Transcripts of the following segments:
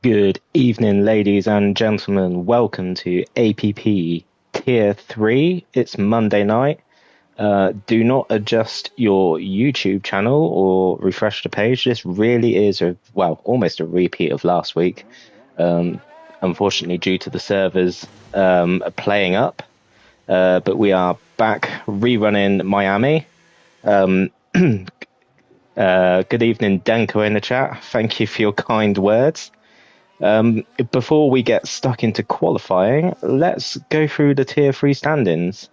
Good evening, ladies and gentlemen. Welcome to APP Tier 3. It's Monday night. Do not adjust your YouTube channel or refresh the page. This really is, almost a repeat of last week. Unfortunately, due to the servers playing up. But we are back rerunning Miami. Good evening, Denko in the chat. Thank you for your kind words. Before we get stuck into qualifying, let's go through the Tier 3 standings.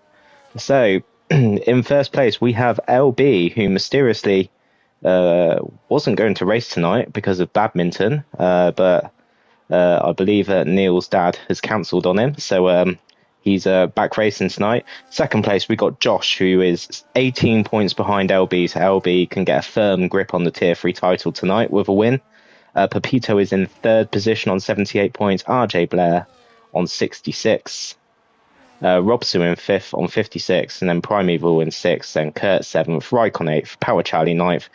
So, in first place, we have LB, who mysteriously wasn't going to race tonight because of badminton, but I believe that Neil's dad has cancelled on him, so he's back racing tonight. Second place, we got Josh, who is 18 points behind LB, so LB can get a firm grip on the Tier 3 title tonight with a win. Pepito is in third position on 78 points. RJ Blair on 66. Robsu in fifth on 56. And then Primeval in sixth. Then Kurt seventh. Raikon eighth. Power Charlie ninth.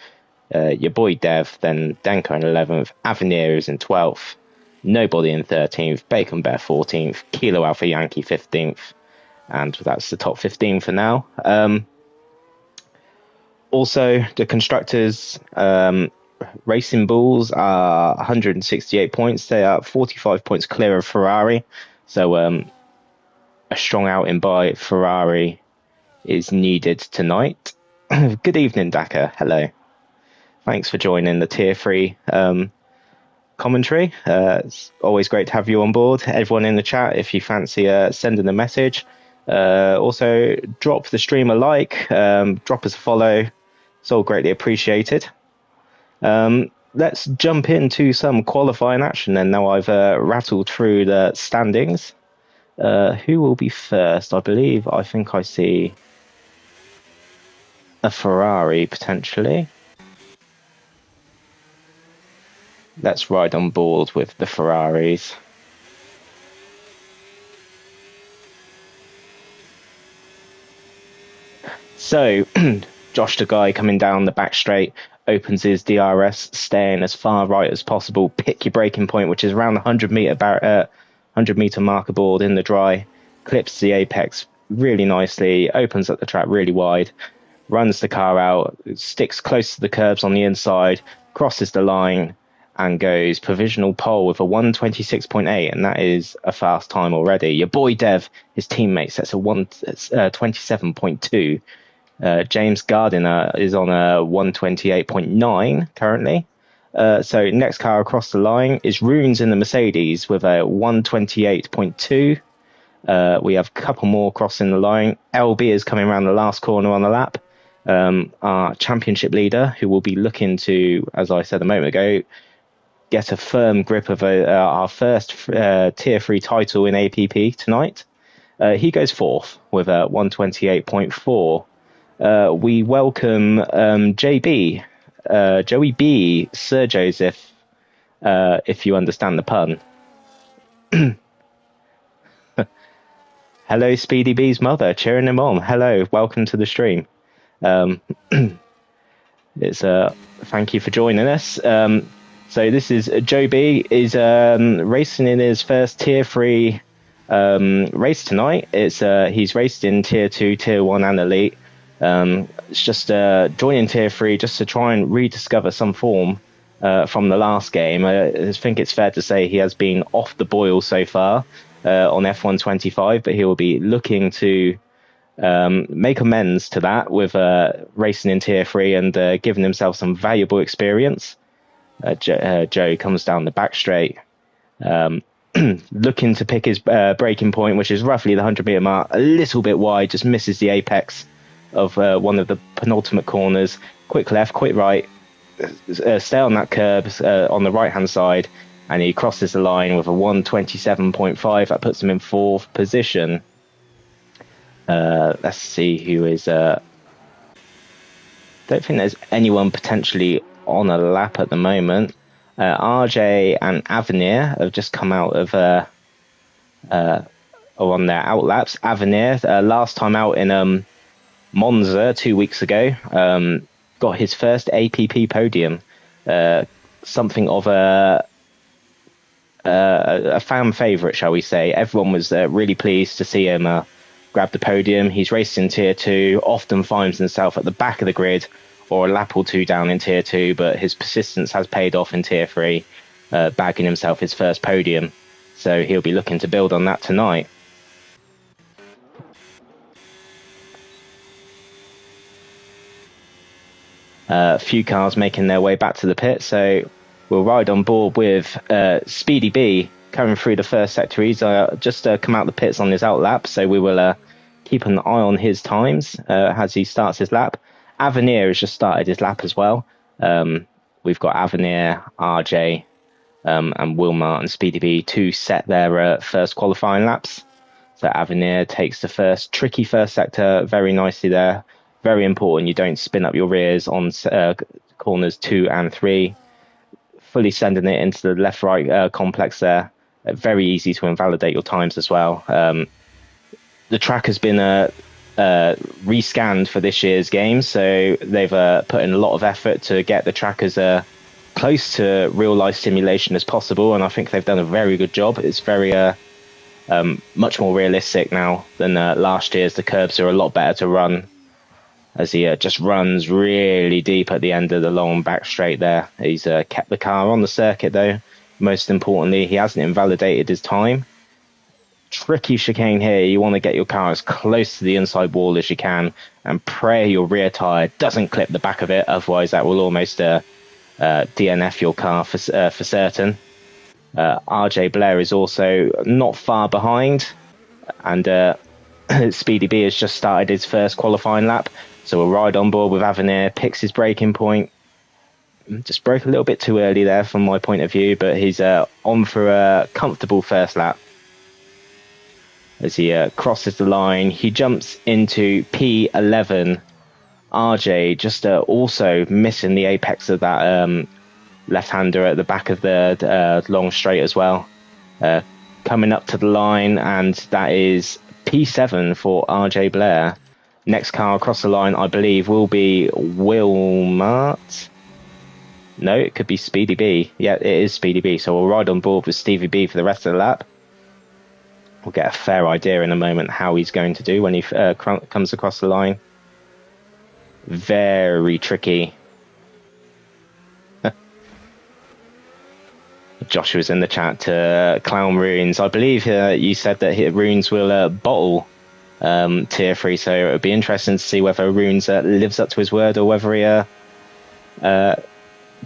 Your boy Dev. Then Denko in 11th. Avenir is in 12th. Nobody in 13th. Bacon Bear 14th. Kilo Alpha Yankee 15th. And that's the top 15 for now. Also, the constructors... Racing Bulls are 168 points. They are 45 points clear of Ferrari. So a strong outing by Ferrari is needed tonight. Good evening, Daka. Hello. Thanks for joining the Tier 3 commentary. It's always great to have you on board. Everyone in the chat, if you fancy sending a message. Also, drop the stream a like. Drop us a follow. It's all greatly appreciated. Let's jump into some qualifying action then. Now I've rattled through the standings. Who will be first? I think I see a Ferrari potentially. Let's ride on board with the Ferraris. So, Josh the guy coming down the back straight. Opens his DRS, staying as far right as possible. Pick your braking point, which is around the 100 meter marker board in the dry. Clips the apex really nicely. Opens up the track really wide. Runs the car out. Sticks close to the curbs on the inside. Crosses the line and goes provisional pole with a 1:26.8, and that is a fast time already. Your boy Dev, his teammate, sets a 1:27.2. James Gardiner is on a 1:28.9 currently. So next car across the line is Runes in the Mercedes with a 1:28.2. We have a couple more crossing the line. LB is coming around the last corner on the lap. Our championship leader, who will be looking to, as I said a moment ago, get a firm grip of our first Tier 3 title in APP tonight. He goes fourth with a 1:28.4. We welcome JB, Joey B, Sir Joseph, if you understand the pun. Hello, Speedy B's mother, cheering him on. Hello, welcome to the stream. It's thank you for joining us. So this is Joe B is racing in his first Tier 3 race tonight. It's he's raced in Tier 2, Tier 1 and Elite. It's just joining Tier 3 just to try and rediscover some form from the last game. I think it's fair to say he has been off the boil so far on F1 25, but he will be looking to make amends to that with racing in Tier 3 and giving himself some valuable experience. Joe comes down the back straight, looking to pick his braking point, which is roughly the 100-meter mark, a little bit wide, just misses the apex of one of the penultimate corners. Quick left, quick right, stay on that curb on the right hand side, and he crosses the line with a 1:27.5. That puts him in fourth position. Let's see who is don't think there's anyone potentially on a lap at the moment. RJ and Avenir have just come out of are on their out laps. Avenir last time out in Monza 2 weeks ago, got his first APP podium. Something of a a fan favourite, shall we say. Everyone was really pleased to see him grab the podium. He's raced in Tier 2, often finds himself at the back of the grid or a lap or two down in Tier 2, but his persistence has paid off in Tier 3, bagging himself his first podium. So he'll be looking to build on that tonight. A few cars making their way back to the pit, so we'll ride on board with Speedy B coming through the first sector. He's just come out the pits on his out lap, so we will keep an eye on his times as he starts his lap. Avenir has just started his lap as well. We've got Avenir, RJ, and Wilmar and Speedy B to set their first qualifying laps. So Avenir takes the first tricky first sector very nicely there. Very important you don't spin up your rears on corners 2 and 3. Fully sending it into the left-right complex there. Very easy to invalidate your times as well. The track has been rescanned for this year's game, so they've put in a lot of effort to get the track as close to real-life simulation as possible, and I think they've done a very good job. It's very much more realistic now than last year's. The curbs are a lot better to run, as he just runs really deep at the end of the long back straight there. He's kept the car on the circuit, though. Most importantly, he hasn't invalidated his time. Tricky chicane here. You want to get your car as close to the inside wall as you can and pray your rear tyre doesn't clip the back of it. Otherwise, that will almost DNF your car for certain. RJ Blair is also not far behind. And Speedy B has just started his first qualifying lap. So we'll ride on board with Avenir, picks his braking point. Just broke a little bit too early there from my point of view, but he's on for a comfortable first lap. As he crosses the line, he jumps into P11. RJ just also missing the apex of that left-hander at the back of the long straight as well. Coming up to the line, and that is P7 for RJ Blair. Next car across the line, I believe, will be Wilmart. No, it could be Speedy B. Yeah, it is Speedy B. So we'll ride on board with Stevie B for the rest of the lap. We'll get a fair idea in a moment how he's going to do when he comes across the line. Very tricky. Joshua's in the chat to clown Runes. I believe you said that Runes will bottle Tier 3, so it would be interesting to see whether Runes lives up to his word or whether he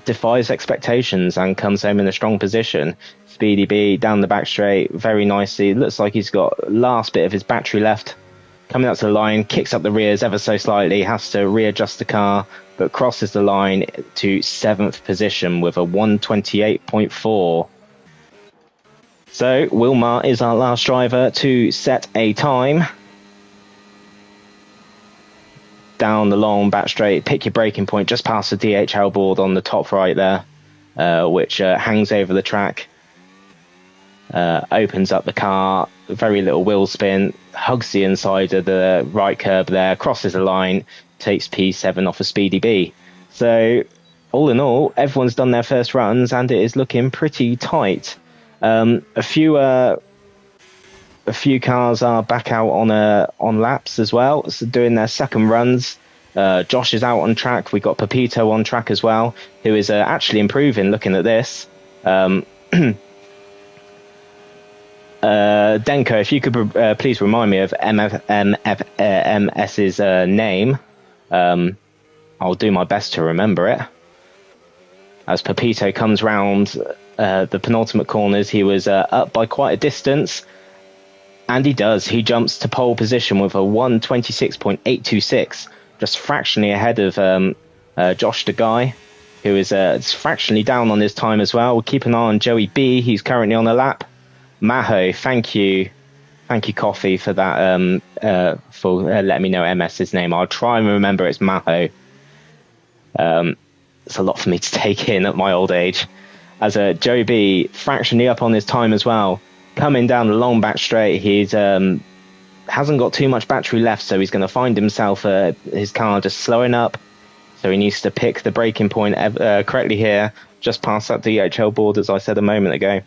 defies expectations and comes home in a strong position. Speedy B down the back straight very nicely. Looks like he's got last bit of his battery left. Coming up to the line, kicks up the rears ever so slightly, has to readjust the car, but crosses the line to 7th position with a 128.4. So Wilmar is our last driver to set a time. Down the long back straight, pick your braking point just past the DHL board on the top right there, which hangs over the track. Opens up the car, very little wheel spin, hugs the inside of the right curb there, crosses the line, takes P7 off of Speedy B. So all in all, everyone's done their first runs and it is looking pretty tight. A few cars are back out on laps as well, so doing their second runs. Josh is out on track. We've got Pepito on track as well, who is actually improving looking at this. Denko, if you could please remind me of MS's name. I'll do my best to remember it. As Pepito comes round the penultimate corners, he was up by quite a distance. And he does. He jumps to pole position with a 126.826, just fractionally ahead of Josh the Guy, who is fractionally down on his time as well. We'll keep an eye on Joey B. He's currently on a lap. Maho, thank you, Coffee, for that. For letting me know MS's name. I'll try and remember it's Maho. It's a lot for me to take in at my old age. As Joey B. fractionally up on his time as well. Coming down the long back straight, he's hasn't got too much battery left, so he's going to find himself his car just slowing up. So he needs to pick the braking point correctly here, just past that DHL board, as I said a moment ago.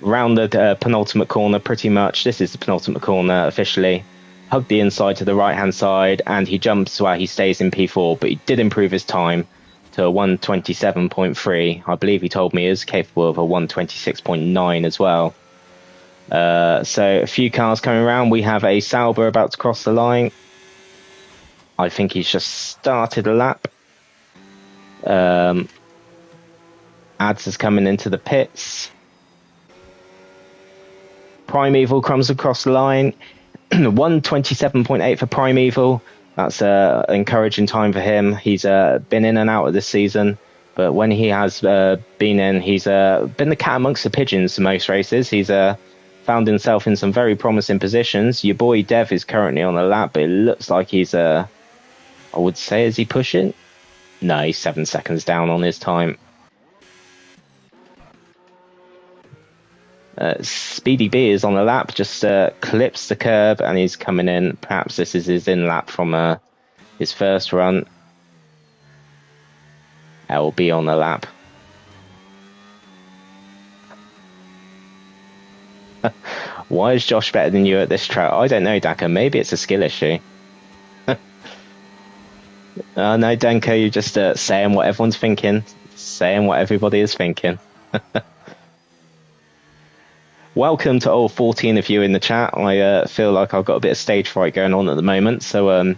round the penultimate corner pretty much. This is the penultimate corner officially. Hugged the inside to the right-hand side, and he jumps, well, he stays in P4, but he did improve his time to a 1:27.3. I believe he told me he is capable of a 1:26.9 as well. So a few cars coming around. We have a Sauber about to cross the line. I think he's just started a lap. Ads is coming into the pits. Primeval comes across the line. 1:27.8 for Primeval. That's an encouraging time for him. He's been in and out of this season, but when he has been in, he's been the cat amongst the pigeons for most races. He's found himself in some very promising positions. Your boy Dev is currently on the lap, but it looks like he's, I would say, is he pushing? No, he's 7 seconds down on his time. Speedy B is on the lap, just clips the curb, and he's coming in. Perhaps this is his in lap from his first run. LB on the lap. Why is Josh better than you at this track? I don't know, Daka. Maybe it's a skill issue. No, Danko, you're just saying what everyone's thinking. Saying what everybody is thinking. Welcome to all 14 of you in the chat. I feel like I've got a bit of stage fright going on at the moment. So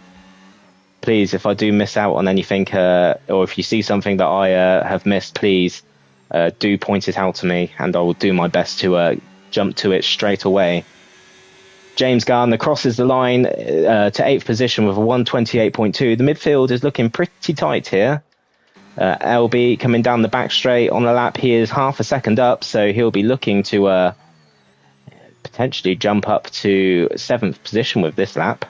please, if I do miss out on anything, or if you see something that I have missed, please do point it out to me, and I will do my best to jump to it straight away. James Gardner crosses the line to 8th position with a 1:28.2. The midfield is looking pretty tight here. LB coming down the back straight on the lap. He is half a second up, so he'll be looking to potentially jump up to 7th position with this lap.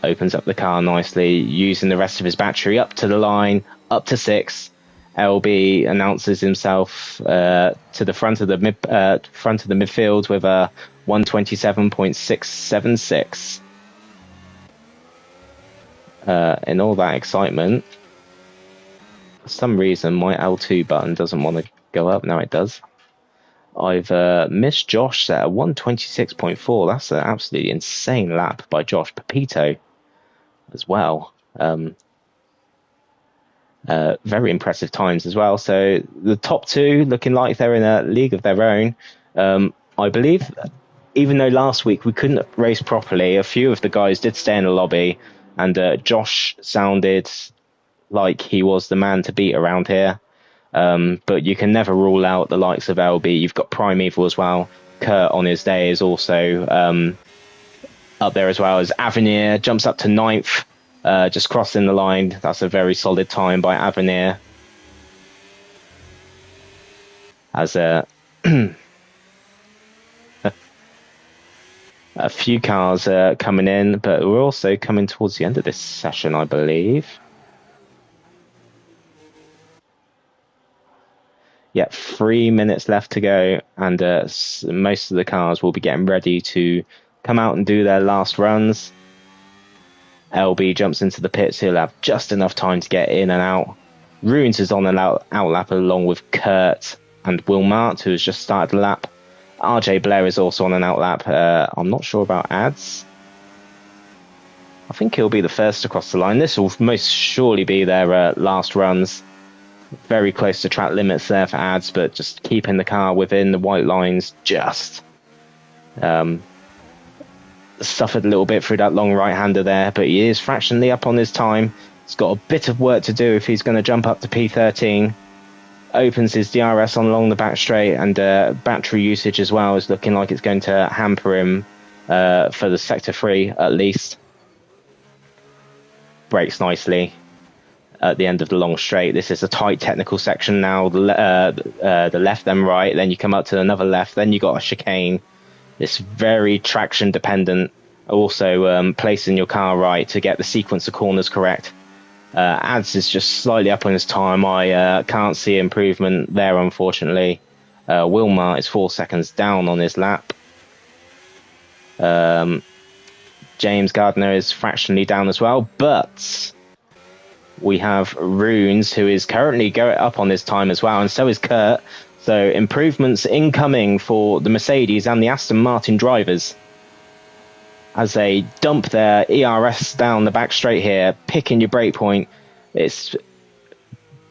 Opens up the car nicely, using the rest of his battery up to the line, up to 6th. LB announces himself to the front of the midfield with a 1:27.676. In all that excitement, for some reason my L2 button doesn't want to go up. Now it does. I've missed Josh at 1:26.4. That's an absolutely insane lap by Josh Pepito as well. Very impressive times as well. So the top two looking like they're in a league of their own. I believe, even though last week we couldn't race properly, a few of the guys did stay in the lobby, and Josh sounded like he was the man to beat around here. But you can never rule out the likes of LB. You've got Primeval as well. Kurt on his day is also up there as well as Avenir. Jumps up to 9th. Just crossing the line. That's a very solid time by Avenir. As a few cars coming in, but we're also coming towards the end of this session, I believe. Yeah, 3 minutes left to go, and most of the cars will be getting ready to come out and do their last runs. LB jumps into the pits. He'll have just enough time to get in and out. Runes is on an out lap along with Kurt and Wilmart, who has just started the lap. RJ Blair is also on an out lap. I'm not sure about Ads. I think he'll be the first to cross the line. This will most surely be their last runs. Very close to track limits there for Ads, but just keeping the car within the white lines just. Suffered a little bit through that long right-hander there, but he is fractionally up on his time. He's got a bit of work to do if he's going to jump up to P13. Opens his DRS on along the back straight, and battery usage as well is looking like it's going to hamper him for the sector 3 at least. Brakes nicely at the end of the long straight. This is a tight technical section now. The left, then right, then you come up to another left, then you got a chicane. It's very traction dependent. Also, placing your car right to get the sequence of corners correct. Ads is just slightly up on his time. I can't see improvement there, unfortunately. Wilmar is 4 seconds down on his lap. James Gardner is fractionally down as well, but we have Runes, who is currently going up on his time as well, and so is Kurt. So improvements incoming for the Mercedes and the Aston Martin drivers as they dump their ERS down the back straight here, picking your brake point. It's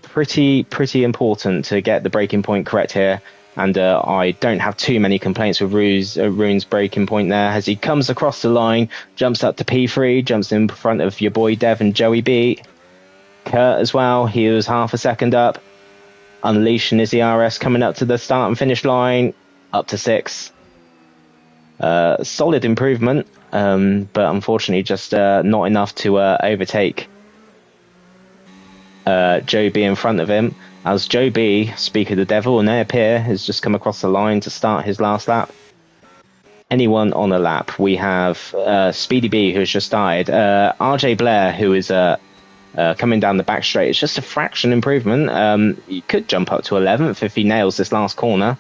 pretty important to get the braking point correct here. And I don't have too many complaints with Rune's braking point there as he comes across the line, jumps up to P3, jumps in front of your boy Dev and Joey B. Kurt as well, he was half a second up, unleashing his ERS, coming up to the start and finish line, up to 6. Solid improvement, but unfortunately just not enough to overtake Joe B in front of him, as Joe B, speak of the devil, and APPF has just come across the line to start his last lap. Anyone on a lap? We have Speedy B, who has just died. RJ Blair, who is coming down the back straight. It's just a fraction improvement. You could jump up to 11th if he nails this last corner.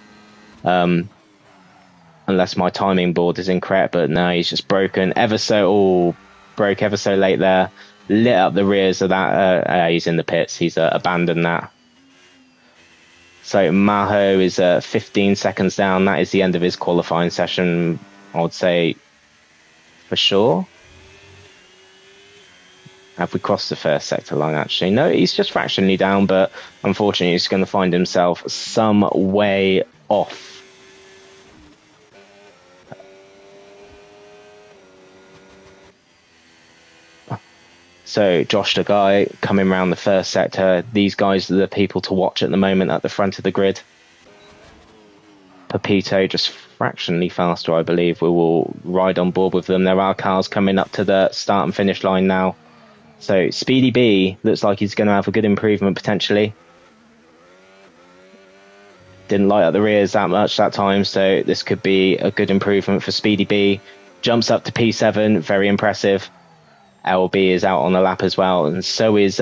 Unless my timing board is incorrect, but no, he's just broken broke ever so late there. Lit up the rears of that. He's in the pits. He's abandoned that. So Maho is 15 seconds down. That is the end of his qualifying session, I would say, for sure. Have we crossed the first sector line, actually? No, he's just fractionally down, but unfortunately he's going to find himself some way off. So Josh the guy coming around the first sector. These guys are the people to watch at the moment at the front of the grid. Pepito just fractionally faster, I believe. We will ride on board with them. There are cars coming up to the start and finish line now. So Speedy B looks like he's going to have a good improvement potentially. Didn't light up the rears that much that time, so this could be a good improvement for Speedy B. Jumps up to P7, very impressive. LB is out on the lap as well, and so is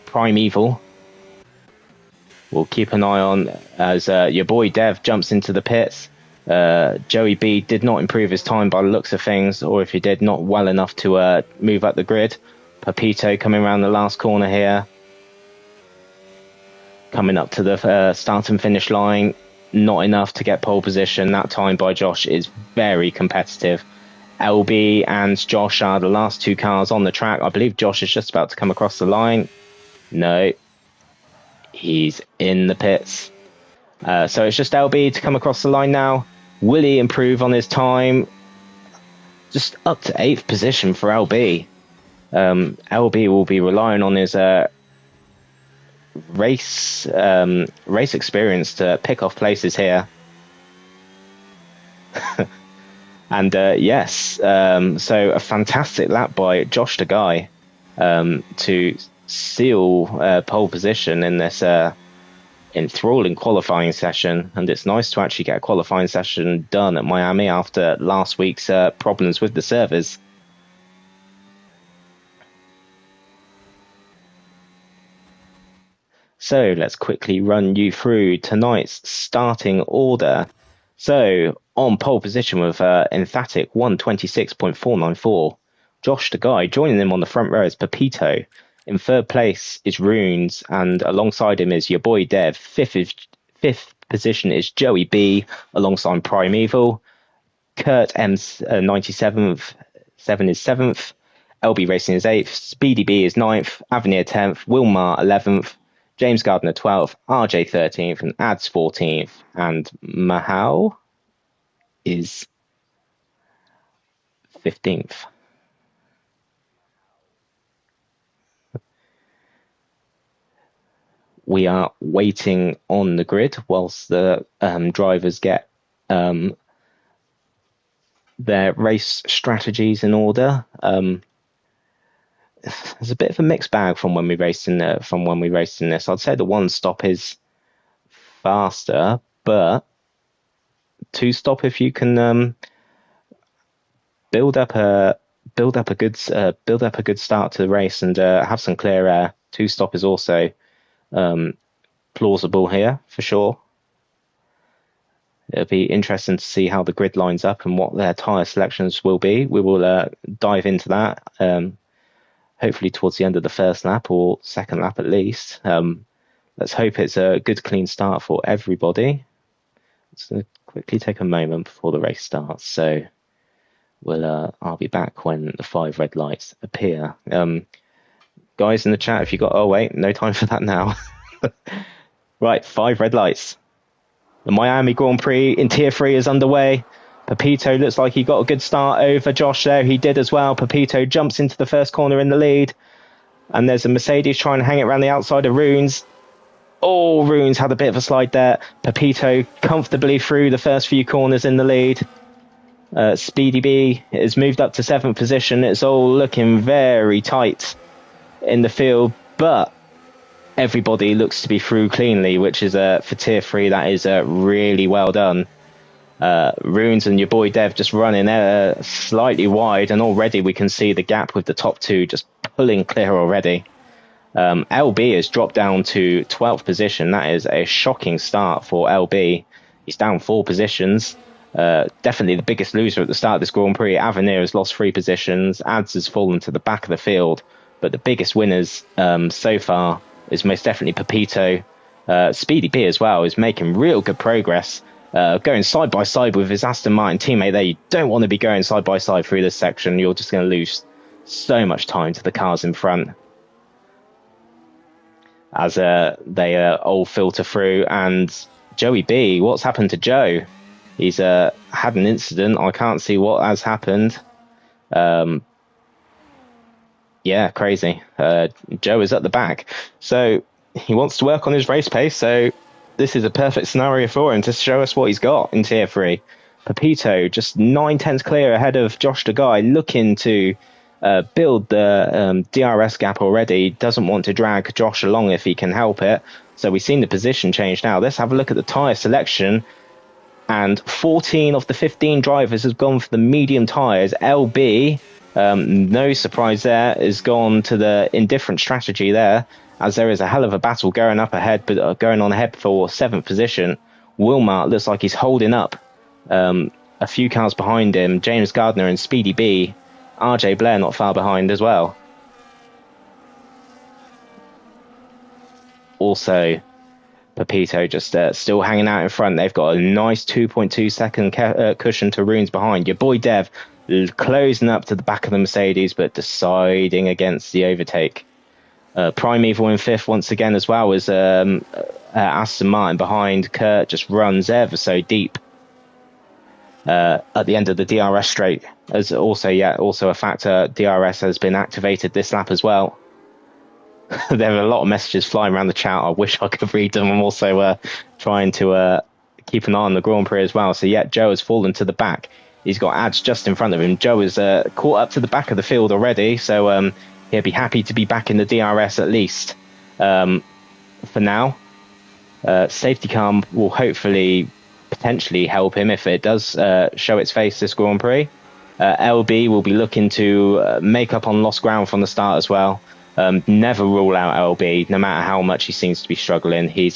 Primeval. We'll keep an eye on as your boy Dev jumps into the pits. Joey B did not improve his time by the looks of things, or if he did, not well enough to move up the grid. Pepito coming around the last corner here. Coming up to the start and finish line. Not enough to get pole position. That time by Josh is very competitive. LB and Josh are the last two cars on the track. I believe Josh is just about to come across the line. No, he's in the pits. So it's just LB to come across the line now. Will he improve on his time? Just up to 8th position for LB. LB will be relying on his race experience to pick off places here. And yes, so a fantastic lap by Josh the guy to seal pole position in this enthralling qualifying session. And it's nice to actually get a qualifying session done at Miami after last week's problems with the servers. So let's quickly run you through tonight's starting order. So on pole position with emphatic 126.494, Josh the guy. Joining him on the front row is Pepito. In third place is Runes, and alongside him is your boy Dev. Fifth position is Joey B, alongside Primeval. Kurt M's 97th, 7 is 7th. LB Racing is 8th. Speedy B is 9th. Avenir 10th. Wilmar 11th. James Gardner 12th, RJ 13th, and Ads 14th, and Mahal is 15th. We are waiting on the grid whilst the drivers get their race strategies in order. There's a bit of a mixed bag from when we raced in this. I'd say the one stop is faster, but two stop if you can build up a good start to the race and have some clear air. Two stop is also plausible here for sure. It'll be interesting to see how the grid lines up and what their tyre selections will be. We will dive into that. Hopefully towards the end of the first lap or second lap at least. let's hope it's a good, clean start for everybody. Let's quickly take a moment before the race starts. So I'll be back when the 5 red lights appear. Guys in the chat, if you got, oh wait, no time for that now. Right, 5 red lights. The Miami Grand Prix in Tier 3 is underway. Pepito looks like he got a good start over Josh there. He did as well. Pepito jumps into the first corner in the lead. And there's a Mercedes trying to hang it around the outside of Runes. Oh, Runes had a bit of a slide there. Pepito comfortably through the first few corners in the lead. Speedy B has moved up to 7th position. It's all looking very tight in the field, but everybody looks to be through cleanly, which is for Tier 3, that is really well done. Runes and your boy Dev just running slightly wide, and already we can see the gap with the top 2 just pulling clear already. LB has dropped down to 12th position. That is a shocking start for LB. He's down 4 positions. Definitely the biggest loser at the start of this Grand Prix. Avenir has lost 3 positions. Ads has fallen to the back of the field. But the biggest winners so far is most definitely Pepito. Speedy B as well is making real good progress. Going side by side with his Aston Martin teammate there. You don't want to be going side by side through this section. You're just going to lose so much time to the cars in front. As they all filter through. And Joey B, what's happened to Joe? He's had an incident. I can't see what has happened. Yeah, crazy. Joe is at the back. So he wants to work on his race pace. So this is a perfect scenario for him to show us what he's got in Tier 3. Pepito just 9/10 clear ahead of Josh the Guy, looking to build the DRS gap already. Doesn't want to drag Josh along if he can help it. So we've seen the position change now. Let's have a look at the tyre selection. And 14 of the 15 drivers have gone for the medium tyres. LB, no surprise there, has gone to the indifferent strategy there, as there is a hell of a battle going up ahead, but going on ahead for 7th position. Wilmart looks like he's holding up a few cars behind him. James Gardner and Speedy B. RJ Blair not far behind as well. Also, Pepito just still hanging out in front. They've got a nice 2.2 second cushion to Runes behind. Your boy Dev closing up to the back of the Mercedes, but deciding against the overtake. Primeval in 5th once again as well as Aston Martin behind. Kurt just runs ever so deep at the end of the DRS straight. As also a factor, DRS has been activated this lap as well. There are a lot of messages flying around the chat. I wish I could read them. I'm also trying to keep an eye on the Grand Prix as well. So yeah, Joe has fallen to the back. He's got Ads just in front of him. Joe is caught up to the back of the field already, so he'll be happy to be back in the DRS at least for now. Safety car will hopefully potentially help him if it does show its face this Grand Prix. LB will be looking to make up on lost ground from the start as well. Never rule out LB, no matter how much he seems to be struggling. He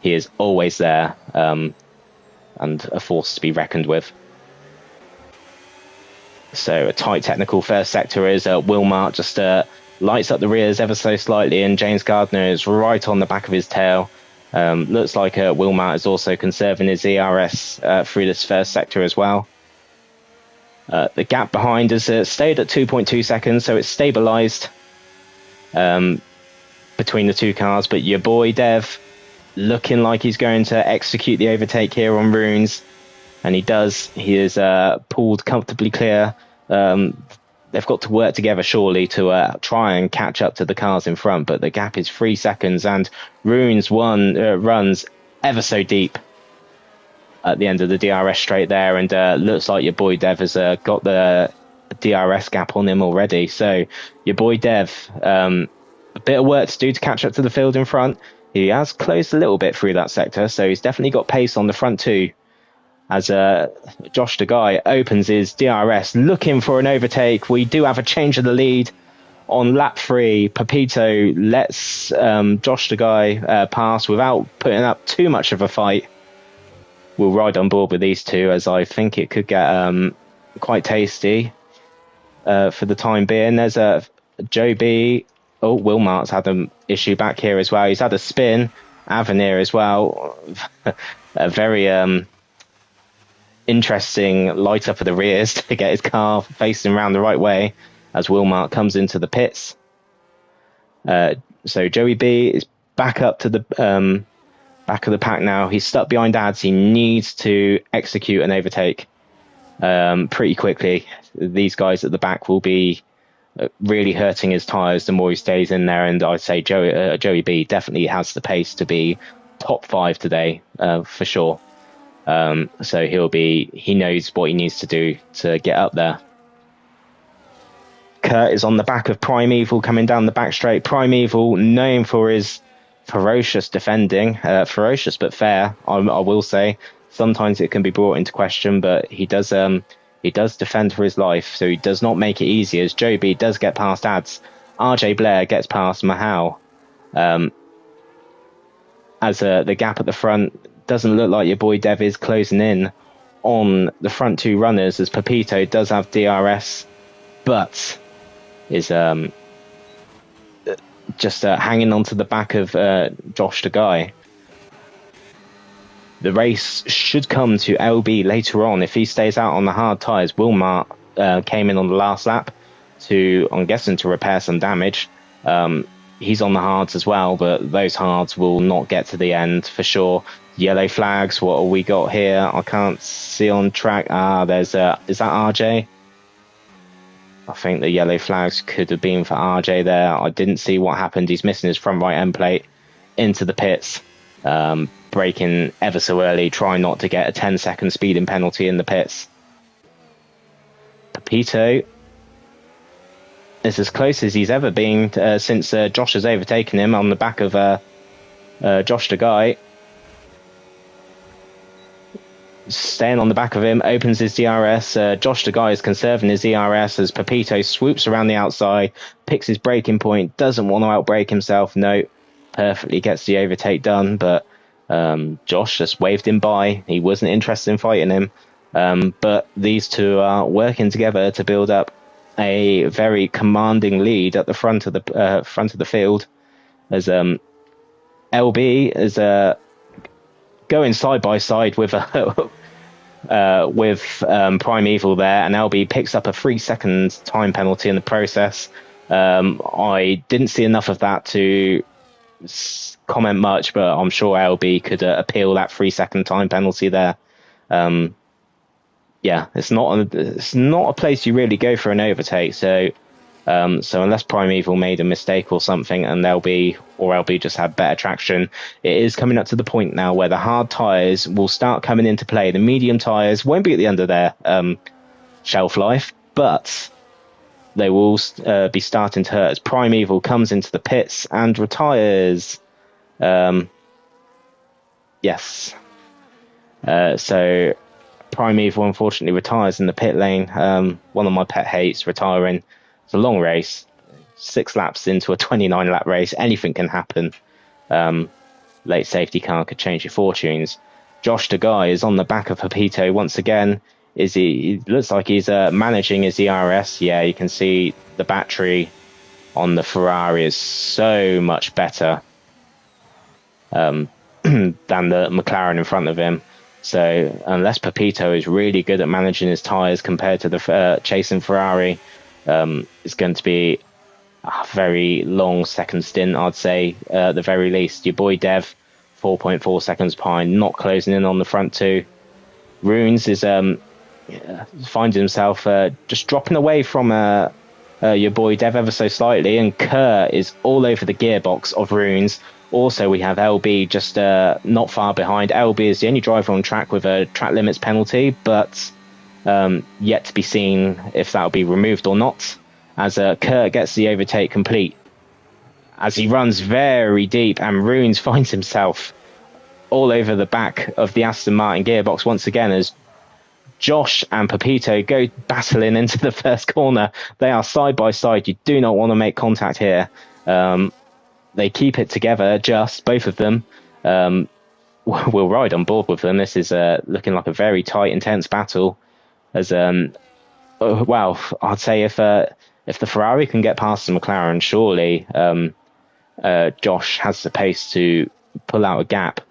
is always there and a force to be reckoned with. So a tight technical first sector is Wilmart just lights up the rears ever so slightly, and James Gardner is right on the back of his tail. Looks like Wilmart is also conserving his ERS through this first sector as well. The gap behind has stayed at 2.2 seconds, so it's stabilised between the two cars. But your boy Dev looking like he's going to execute the overtake here on Runes, and he does. He is pulled comfortably clear. They've got to work together surely to try and catch up to the cars in front, but the gap is 3 seconds, and Runes runs ever so deep at the end of the DRS straight there, and looks like your boy Dev has got the DRS gap on him already. So your boy Dev, a bit of work to do to catch up to the field in front. He has closed a little bit through that sector, so he's definitely got pace on the front too. As Josh the Guy opens his DRS, looking for an overtake. We do have a change of the lead on lap 3. Pepito lets Josh the Guy pass without putting up too much of a fight. We'll ride on board with these two, as I think it could get quite tasty for the time being. There's Joe B Oh, Wilmart's had an issue back here as well. He's had a spin. Avenir as well. A very interesting light up of the rears to get his car facing around the right way as Wilmart comes into the pits. So Joey B is back up to the back of the pack now. He's stuck behind Ads. He needs to execute an overtake pretty quickly. These guys at the back will be really hurting his tyres the more he stays in there, and I'd say Joey B definitely has the pace to be top 5 today for sure. So he knows what he needs to do to get up there. Kurt is on the back of Primeval coming down the back straight. Primeval, known for his ferocious defending, ferocious but fair, I will say. Sometimes it can be brought into question, but he does defend for his life, so he does not make it easy, as Joe B does get past Ads. RJ Blair gets past Mahal. As the gap at the front doesn't look like your boy Dev is closing in on the front 2 runners, as Pepito does have DRS, but is just hanging on to the back of Josh the Guy. The race should come to LB later on if he stays out on the hard tyres. Wilmart came in on the last lap to, I'm guessing, to repair some damage. He's on the hards as well, but those hards will not get to the end for sure. Yellow flags, what have we got here? I can't see on track. Is that RJ? I think the yellow flags could have been for RJ there. I didn't see what happened. He's missing his front right end plate into the pits. Braking ever so early, trying not to get a 10-second speeding penalty in the pits. Pepito is as close as he's ever been since Josh has overtaken him on the back of Josh the Guy. Staying on the back of him, opens his DRS. Josh the Guy is conserving his DRS as Pepito swoops around the outside, picks his braking point, doesn't want to outbrake himself. No, perfectly gets the overtake done, but Josh just waved him by. He wasn't interested in fighting him. But these two are working together to build up a very commanding lead at the front of the field, as LB is going side by side with Primeval there, and LB picks up a 3-second time penalty in the process. I didn't see enough of that to comment much, but I'm sure LB could appeal that 3-second time penalty there. Yeah, it's not a place you really go for an overtake. So unless Primeval made a mistake or something, and LB just had better traction, it is coming up to the point now where the hard tyres will start coming into play. The medium tyres won't be at the end of their shelf life, but they will be starting to hurt as Primeval comes into the pits and retires. Yes. So Primeval unfortunately retires in the pit lane. One of my pet hates retiring. It's a long race, 6 laps into a 29 lap race. Anything can happen. Late safety car could change your fortunes. Josh the Guy is on the back of Pepito once again. He looks like he's managing his ERS. Yeah, you can see the battery on the Ferrari is so much better than the McLaren in front of him. So unless Pepito is really good at managing his tyres compared to the chasing Ferrari, it's going to be a very long second stint, I'd say, at the very least. Your boy Dev, 4.4 seconds behind, not closing in on the front 2. Runes is finding himself just dropping away from your boy Dev ever so slightly, and Kerr is all over the gearbox of Runes. Also, we have LB just not far behind. LB is the only driver on track with a track limits penalty, but yet to be seen if that will be removed or not, as Kerr gets the overtake complete. As he runs very deep, and Runes finds himself all over the back of the Aston Martin gearbox once again, as Josh and Pepito go battling into the first corner. They are side by side. You do not want to make contact here. They keep it together, just both of them. We'll ride on board with them. This is looking like a very tight, intense battle. As well, I'd say if if the Ferrari can get past the McLaren, surely Josh has the pace to pull out a gap,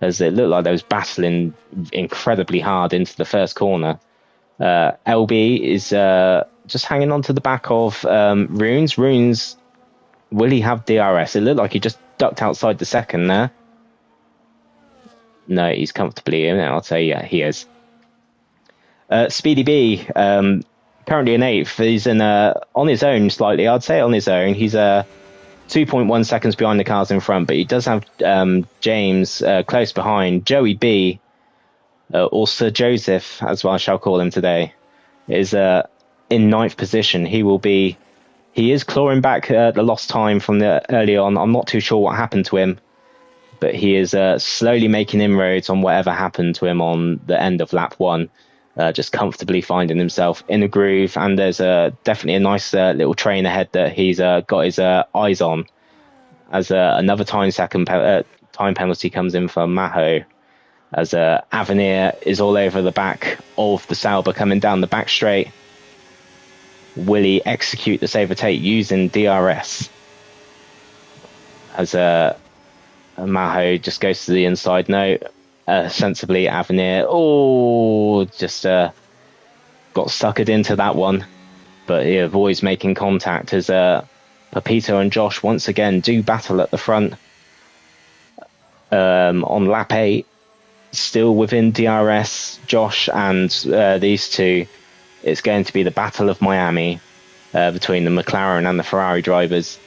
as it looked like they was battling incredibly hard into the first corner. LB is just hanging on to the back of Runes. Runes, will he have DRS? It looked like he just ducked outside the second there. No, he's comfortably in it. I'll say, yeah, he is. Speedy B, currently in 8th. He's on his own slightly. I'd say on his own. He's 2.1 seconds behind the cars in front, but he does have James close behind. Joey B, or Sir Joseph, as I shall call him today, is in 9th position. He is clawing back the lost time from the early on. I'm not too sure what happened to him, but he is slowly making inroads on whatever happened to him on the end of lap 1, just comfortably finding himself in a groove. And there's definitely a nice little train ahead that he's got his eyes on, as another time penalty comes in for Maho, as Avenir is all over the back of the Sauber coming down the back straight. Will he execute this overtake using DRS? As Maho just goes to the inside. No, sensibly Avenir. Just got suckered into that one, but he avoids making contact as Pepito and Josh once again do battle at the front. On lap 8, still within DRS, Josh and these two. It's going to be the Battle of Miami between the McLaren and the Ferrari drivers,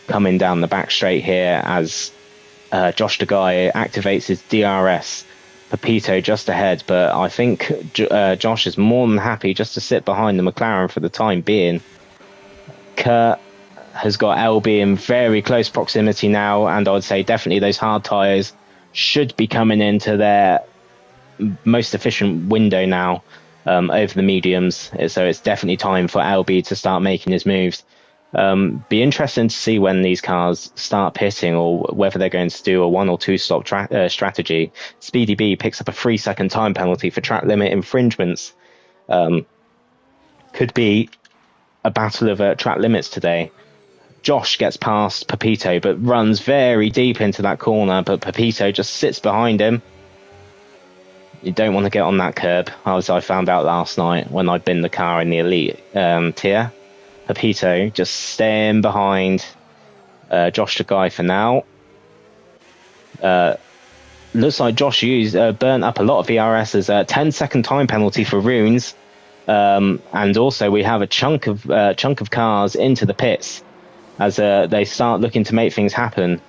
coming down the back straight here as Josh DeGuy activates his DRS. Pepito just ahead, but I think Josh is more than happy just to sit behind the McLaren for the time being. Kurt has got LB in very close proximity now, and I would say definitely those hard tyres should be coming into their most efficient window now. Over the mediums, so it's definitely time for LB to start making his moves. Be interesting to see when these cars start pitting, or whether they're going to do a 1 or 2 stop strategy. Speedy B picks up a 3-second time penalty for track limit infringements. Could be a battle of track limits today. Josh gets past Pepito, but runs very deep into that corner, but Pepito just sits behind him. You don't want to get on that curb, as I found out last night when I binned the car in the elite tier. Pepito just staying behind Josh DeGuy for now. Looks like Josh burnt up a lot of VRS as a 10-second time penalty for Runes. And also we have a chunk of cars into the pits as they start looking to make things happen.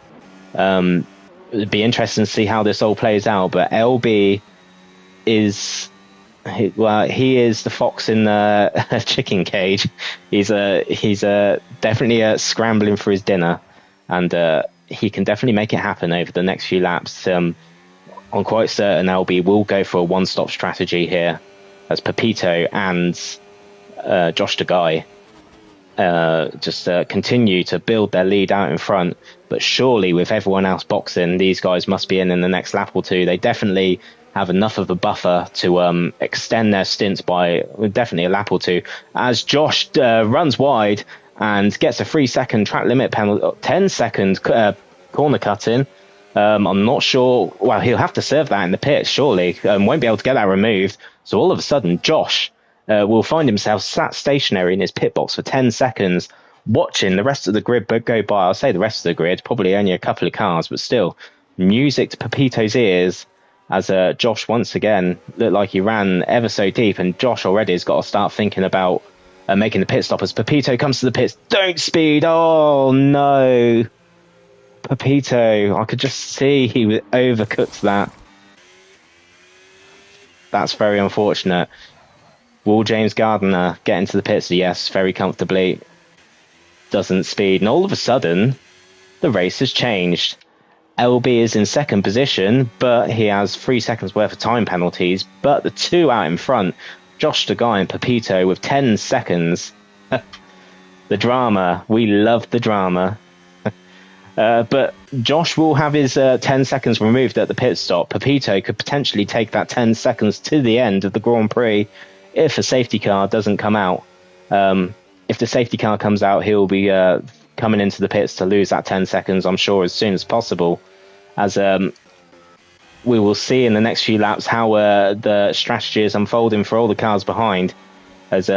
It'd be interesting to see how this all plays out, but LB he is the fox in the chicken cage. He's definitely scrambling for his dinner, and he can definitely make it happen over the next few laps. I'm quite certain LB will go for a one-stop strategy here, as Pepito and Josh DeGuy just continue to build their lead out in front. But surely with everyone else boxing, these guys must be in the next lap or two. They definitely have enough of a buffer to extend their stints by definitely a lap or two, as Josh runs wide and gets a 3-second track limit penalty, 10-second corner cut in. I'm not sure. Well, he'll have to serve that in the pits, surely. Won't be able to get that removed. So all of a sudden, Josh will find himself sat stationary in his pit box for 10 seconds, watching the rest of the grid go by. I'll say the rest of the grid, probably only a couple of cars, but still, music to Pepito's ears, as Josh once again looked like he ran ever so deep, and Josh already has got to start thinking about making the pit stop as Pepito comes to the pits. Don't speed! Oh no! Pepito, I could just see he overcooked that. That's very unfortunate. Will James Gardner get into the pits? Yes, very comfortably. Doesn't speed, and all of a sudden, the race has changed. LB is in second position, but he has 3 seconds worth of time penalties. But the two out in front, Josh DeGuy and Pepito, with 10 seconds. The drama. We love the drama. But Josh will have his 10 seconds removed at the pit stop. Pepito could potentially take that 10 seconds to the end of the Grand Prix if a safety car doesn't come out. if the safety car comes out, he'll be coming into the pits to lose that 10 seconds, I'm sure, as soon as possible, as we will see in the next few laps how the strategy is unfolding for all the cars behind, as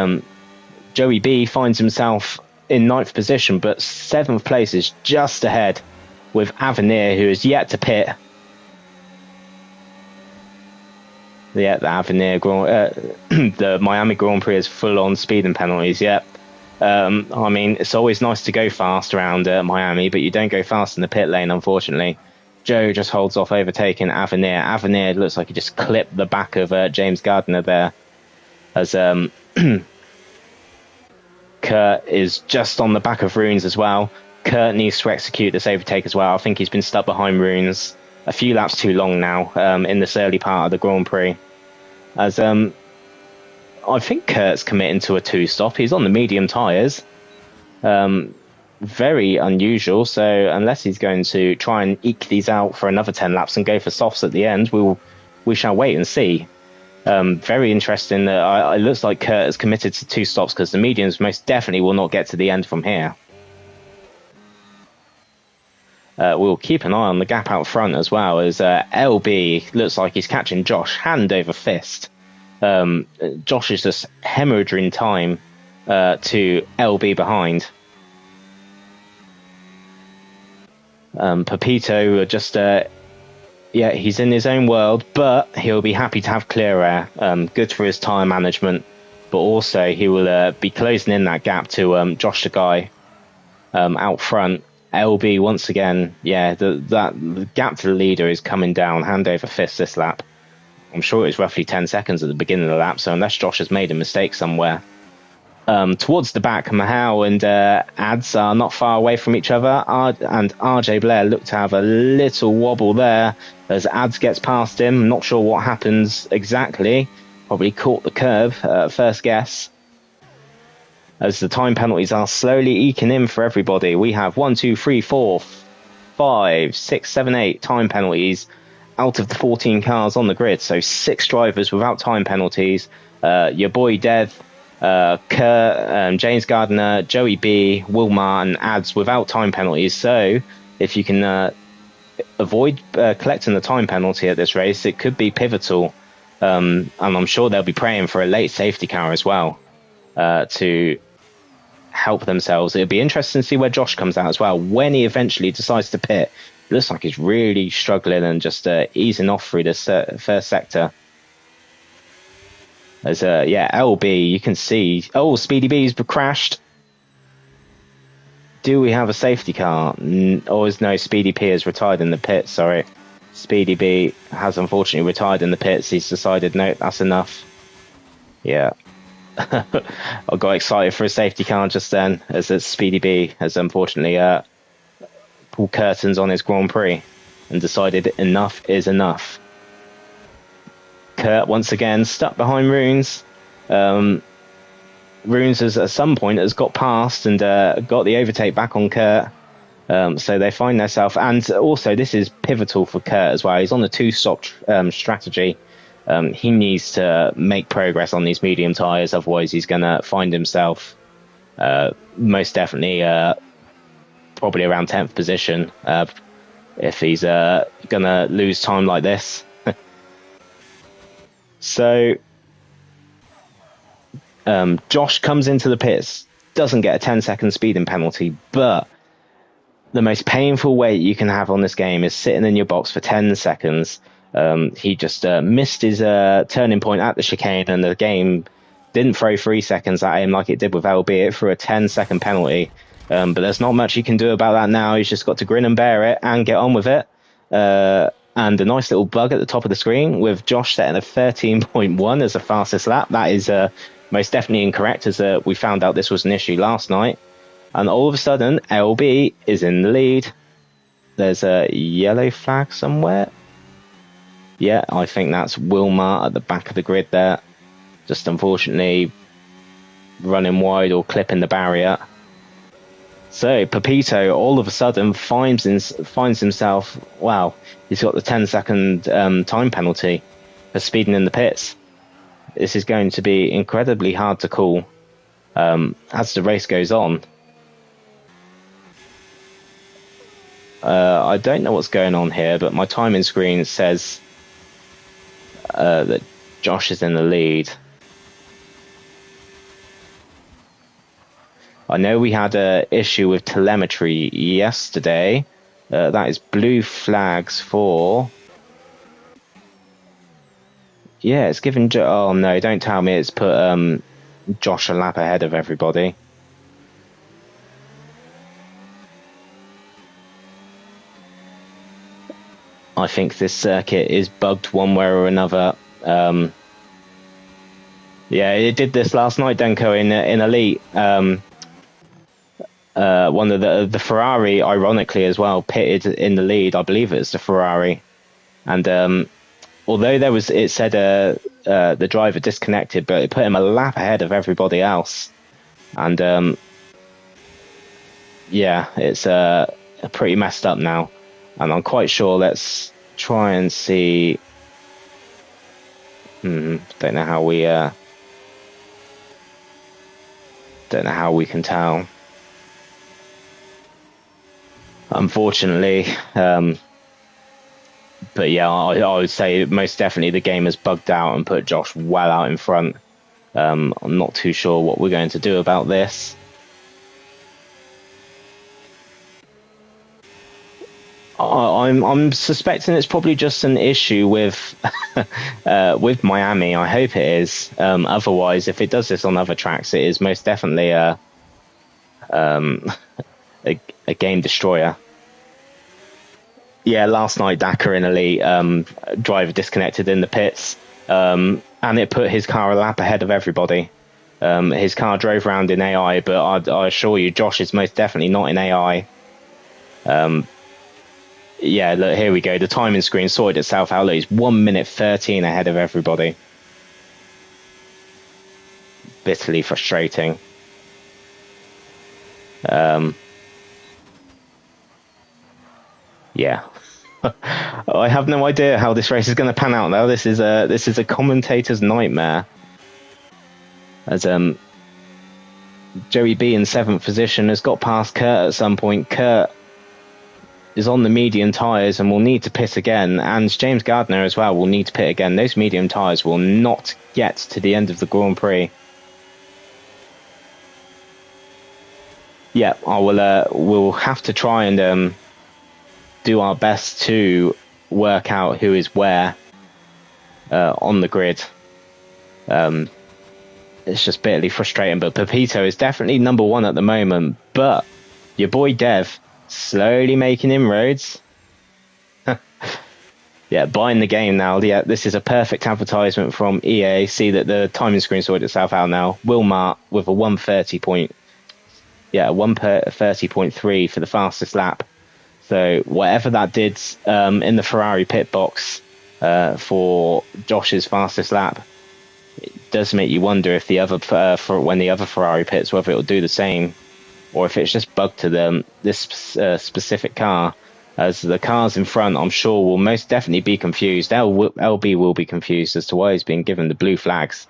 Joey B finds himself in 9th position, but 7th place is just ahead, with Avenir, who is yet to pit. Yeah, the Avenir the Miami Grand Prix is full on speeding penalties. Yep. I mean, it's always nice to go fast around Miami, but you don't go fast in the pit lane, unfortunately. Joe just holds off overtaking Avenir. Avenir looks like he just clipped the back of James Gardner there, as Kurt is just on the back of Runes as well. Kurt needs to execute this overtake as well. I think he's been stuck behind Runes a few laps too long now in this early part of the Grand Prix. As I think Kurt's committing to a 2-stop. He's on the medium tyres. Very unusual. So unless he's going to try and eke these out for another 10 laps and go for softs at the end, we shall wait and see. Very interesting. It looks like Kurt is committed to 2 stops, because the mediums most definitely will not get to the end from here. We'll keep an eye on the gap out front as well, as LB looks like he's catching Josh hand over fist. Josh is just hemorrhaging time to LB behind. Pepito just he's in his own world, but he'll be happy to have clear air. Good for his tyre management, but also he will be closing in that gap to Josh the Guy out front. LB once again, the gap to the leader is coming down hand over fist this lap. I'm sure it was roughly 10 seconds at the beginning of the lap, so unless Josh has made a mistake somewhere. Towards the back, Mahal and Ads are not far away from each other, and RJ Blair looked to have a little wobble there as Ads gets past him. Not sure what happens exactly. Probably caught the curb, first guess. As the time penalties are slowly eking in for everybody. We have 1, 2, 3, 4, 5, 6, 7, 8 time penalties out of the 14 cars on the grid. So 6 drivers without time penalties. Your boy Dev, Kurt, James Gardner, Joey B, Wilmar and Ads without time penalties. So if you can avoid collecting the time penalty at this race, it could be pivotal. And I'm sure they'll be praying for a late safety car as well to help themselves. It'll be interesting to see where Josh comes out as well when he eventually decides to pit. It looks like he's really struggling and just easing off through this first sector. As LB, you can see, Speedy B's crashed. Do we have a safety car? No, Speedy P has retired in the pit. Sorry, Speedy B has unfortunately retired in the pits. He's decided, no, that's enough. Yeah. I got excited for a safety car just then, as Speedy B has unfortunately pulled curtains on his Grand Prix and decided enough is enough. Kurt once again stuck behind Runes. Runes has at some point has got past and got the overtake back on Kurt. So they find themselves, and also this is pivotal for Kurt as well. He's on the 2-stop strategy. He needs to make progress on these medium tyres, otherwise he's going to find himself most definitely probably around 10th position if he's going to lose time like this. So Josh comes into the pits, doesn't get a 10-second speeding penalty, but the most painful weight you can have on this game is sitting in your box for 10 seconds. He just missed his turning point at the chicane, and the game didn't throw 3 seconds at him like it did with LB. It threw a 10-second penalty. But there's not much he can do about that now. He's just got to grin and bear it and get on with it. And a nice little bug at the top of the screen with Josh setting a 13.1 as the fastest lap. That is most definitely incorrect, as we found out this was an issue last night. And all of a sudden, LB is in the lead. There's a yellow flag somewhere. Yeah, I think that's Wilmar at the back of the grid there. Just unfortunately running wide or clipping the barrier. So Pepito all of a sudden finds himself, wow, he's got the 10-second time penalty for speeding in the pits. This is going to be incredibly hard to call. as the race goes on. I don't know what's going on here, but my timing screen says that Josh is in the lead. I know we had an issue with telemetry yesterday. That is blue flags for... Yeah, it's given... Oh, no, don't tell me it's put Josh a lap ahead of everybody. I think this circuit is bugged one way or another. Yeah, it did this last night, Denko, in Elite. One of the Ferrari, ironically as well, pitted in the lead. I believe it's the Ferrari, and although it said the driver disconnected, but it put him a lap ahead of everybody else, and yeah, it's pretty messed up now, and I'm quite sure. Let's try and see. Don't know how we can tell. Unfortunately, but yeah, I would say most definitely the game has bugged out and put Josh well out in front. I'm not too sure what we're going to do about this. I'm suspecting it's probably just an issue with with Miami. I hope it is. Otherwise, if it does this on other tracks, it is most definitely a game destroyer. Yeah, last night Dakar in Elite, driver disconnected in the pits, and it put his car a lap ahead of everybody. His car drove around in AI, but I assure you, Josh is most definitely not in AI. Yeah, look, here we go. The timing screen sorted itself out. Look, he's 1 minute 13 ahead of everybody. Bitterly frustrating. Yeah. I have no idea how this race is going to pan out now. This is a commentator's nightmare. As Joey B in 7th position has got past Kurt at some point. Kurt is on the medium tyres and will need to pit again, and James Gardner as well will need to pit again. Those medium tyres will not get to the end of the Grand Prix. Yeah, we'll have to try and do our best to work out who is where on the grid. It's just bitterly frustrating, but Pepito is definitely number one at the moment, but your boy Dev slowly making inroads. Yeah, buying the game now. Yeah, this is a perfect advertisement from EA. See that the timing screen sorted itself out now. Wilmart with a 130.3 for the fastest lap. So whatever that did in the Ferrari pit box for Josh's fastest lap, it does make you wonder if the other when the other Ferrari pits, whether it will do the same, or if it's just bugged to this specific car. As the cars in front, I'm sure, will most definitely be confused. LB will be confused as to why he's been given the blue flags.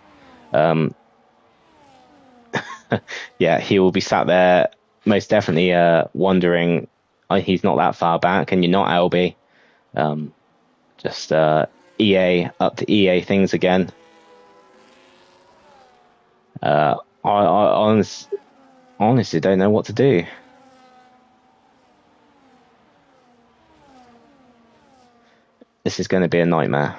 Yeah, he will be sat there most definitely wondering, he's not that far back, and you're not LB. Just EA, up to EA things again. I honestly don't know what to do. This is going to be a nightmare.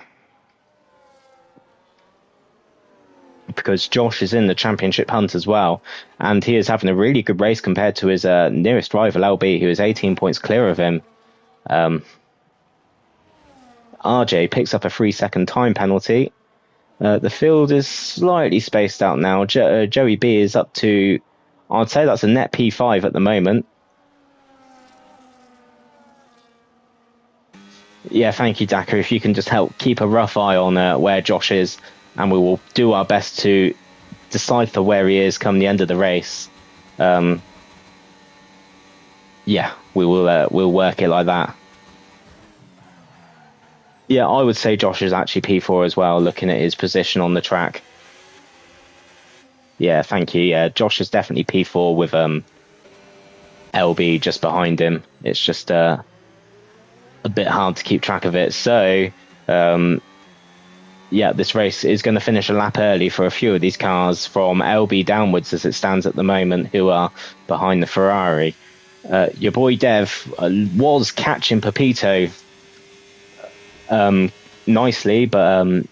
Because Josh is in the championship hunt as well, and he is having a really good race compared to his nearest rival, LB, who is 18 points clear of him. RJ picks up a 3-second time penalty. The field is slightly spaced out now. Joey B is up to, I'd say that's a net P5 at the moment. Yeah, thank you, Dakar. If you can just help keep a rough eye on where Josh is, and we will do our best to decipher where he is come the end of the race. Yeah, we will. We'll work it like that. Yeah, I would say Josh is actually P4 as well, looking at his position on the track. Yeah, thank you. Yeah, Josh is definitely P4 with LB just behind him. It's just a bit hard to keep track of it. So, yeah, this race is going to finish a lap early for a few of these cars from LB downwards as it stands at the moment, who are behind the Ferrari. Your boy Dev was catching Pepito nicely, but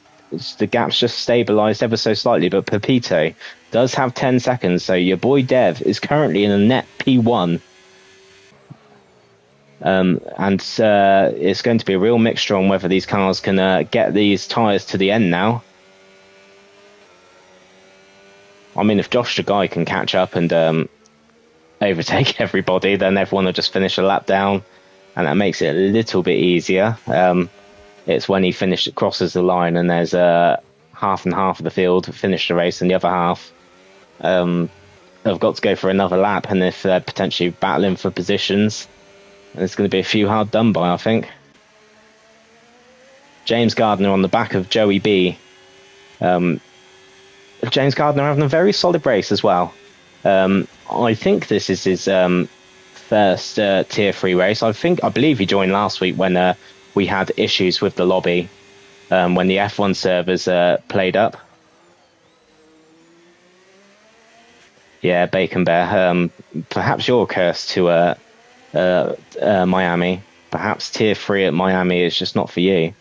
the gap's just stabilised ever so slightly. But Pepito does have 10 seconds, so your boy Dev is currently in a net P1. And it's going to be a real mixture on whether these cars can get these tyres to the end now. I mean, if Josh the guy can catch up and overtake everybody, then everyone will just finish a lap down, and that makes it a little bit easier. It's when he crosses the line and there's half and half of the field finish the race, and the other half have got to go for another lap, and if they're potentially battling for positions, there's going to be a few hard done by, I think. James Gardner on the back of Joey B. James Gardner having a very solid race as well. I think this is his first Tier 3 race. I believe he joined last week when we had issues with the lobby when the F1 servers played up. Yeah, Bacon Bear. Perhaps you're cursed to Miami. Perhaps Tier 3 at Miami is just not for you.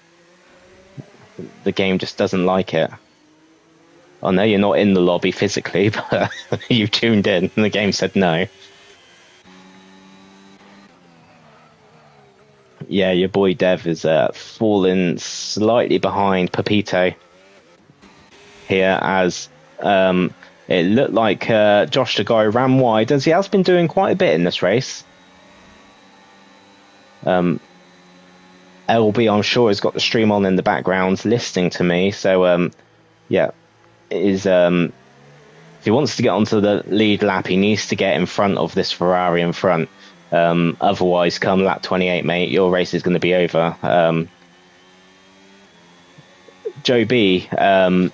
The game just doesn't like it. I know you're not in the lobby physically, but you tuned in and the game said no. Yeah, your boy Dev is falling slightly behind Pepito here, as it looked like Josh the guy ran wide, as he has been doing quite a bit in this race. LB, I'm sure, has got the stream on in the background listening to me, so yeah, if he wants to get onto the lead lap, he needs to get in front of this Ferrari in front. Otherwise, come lap 28, mate, your race is going to be over. Joe B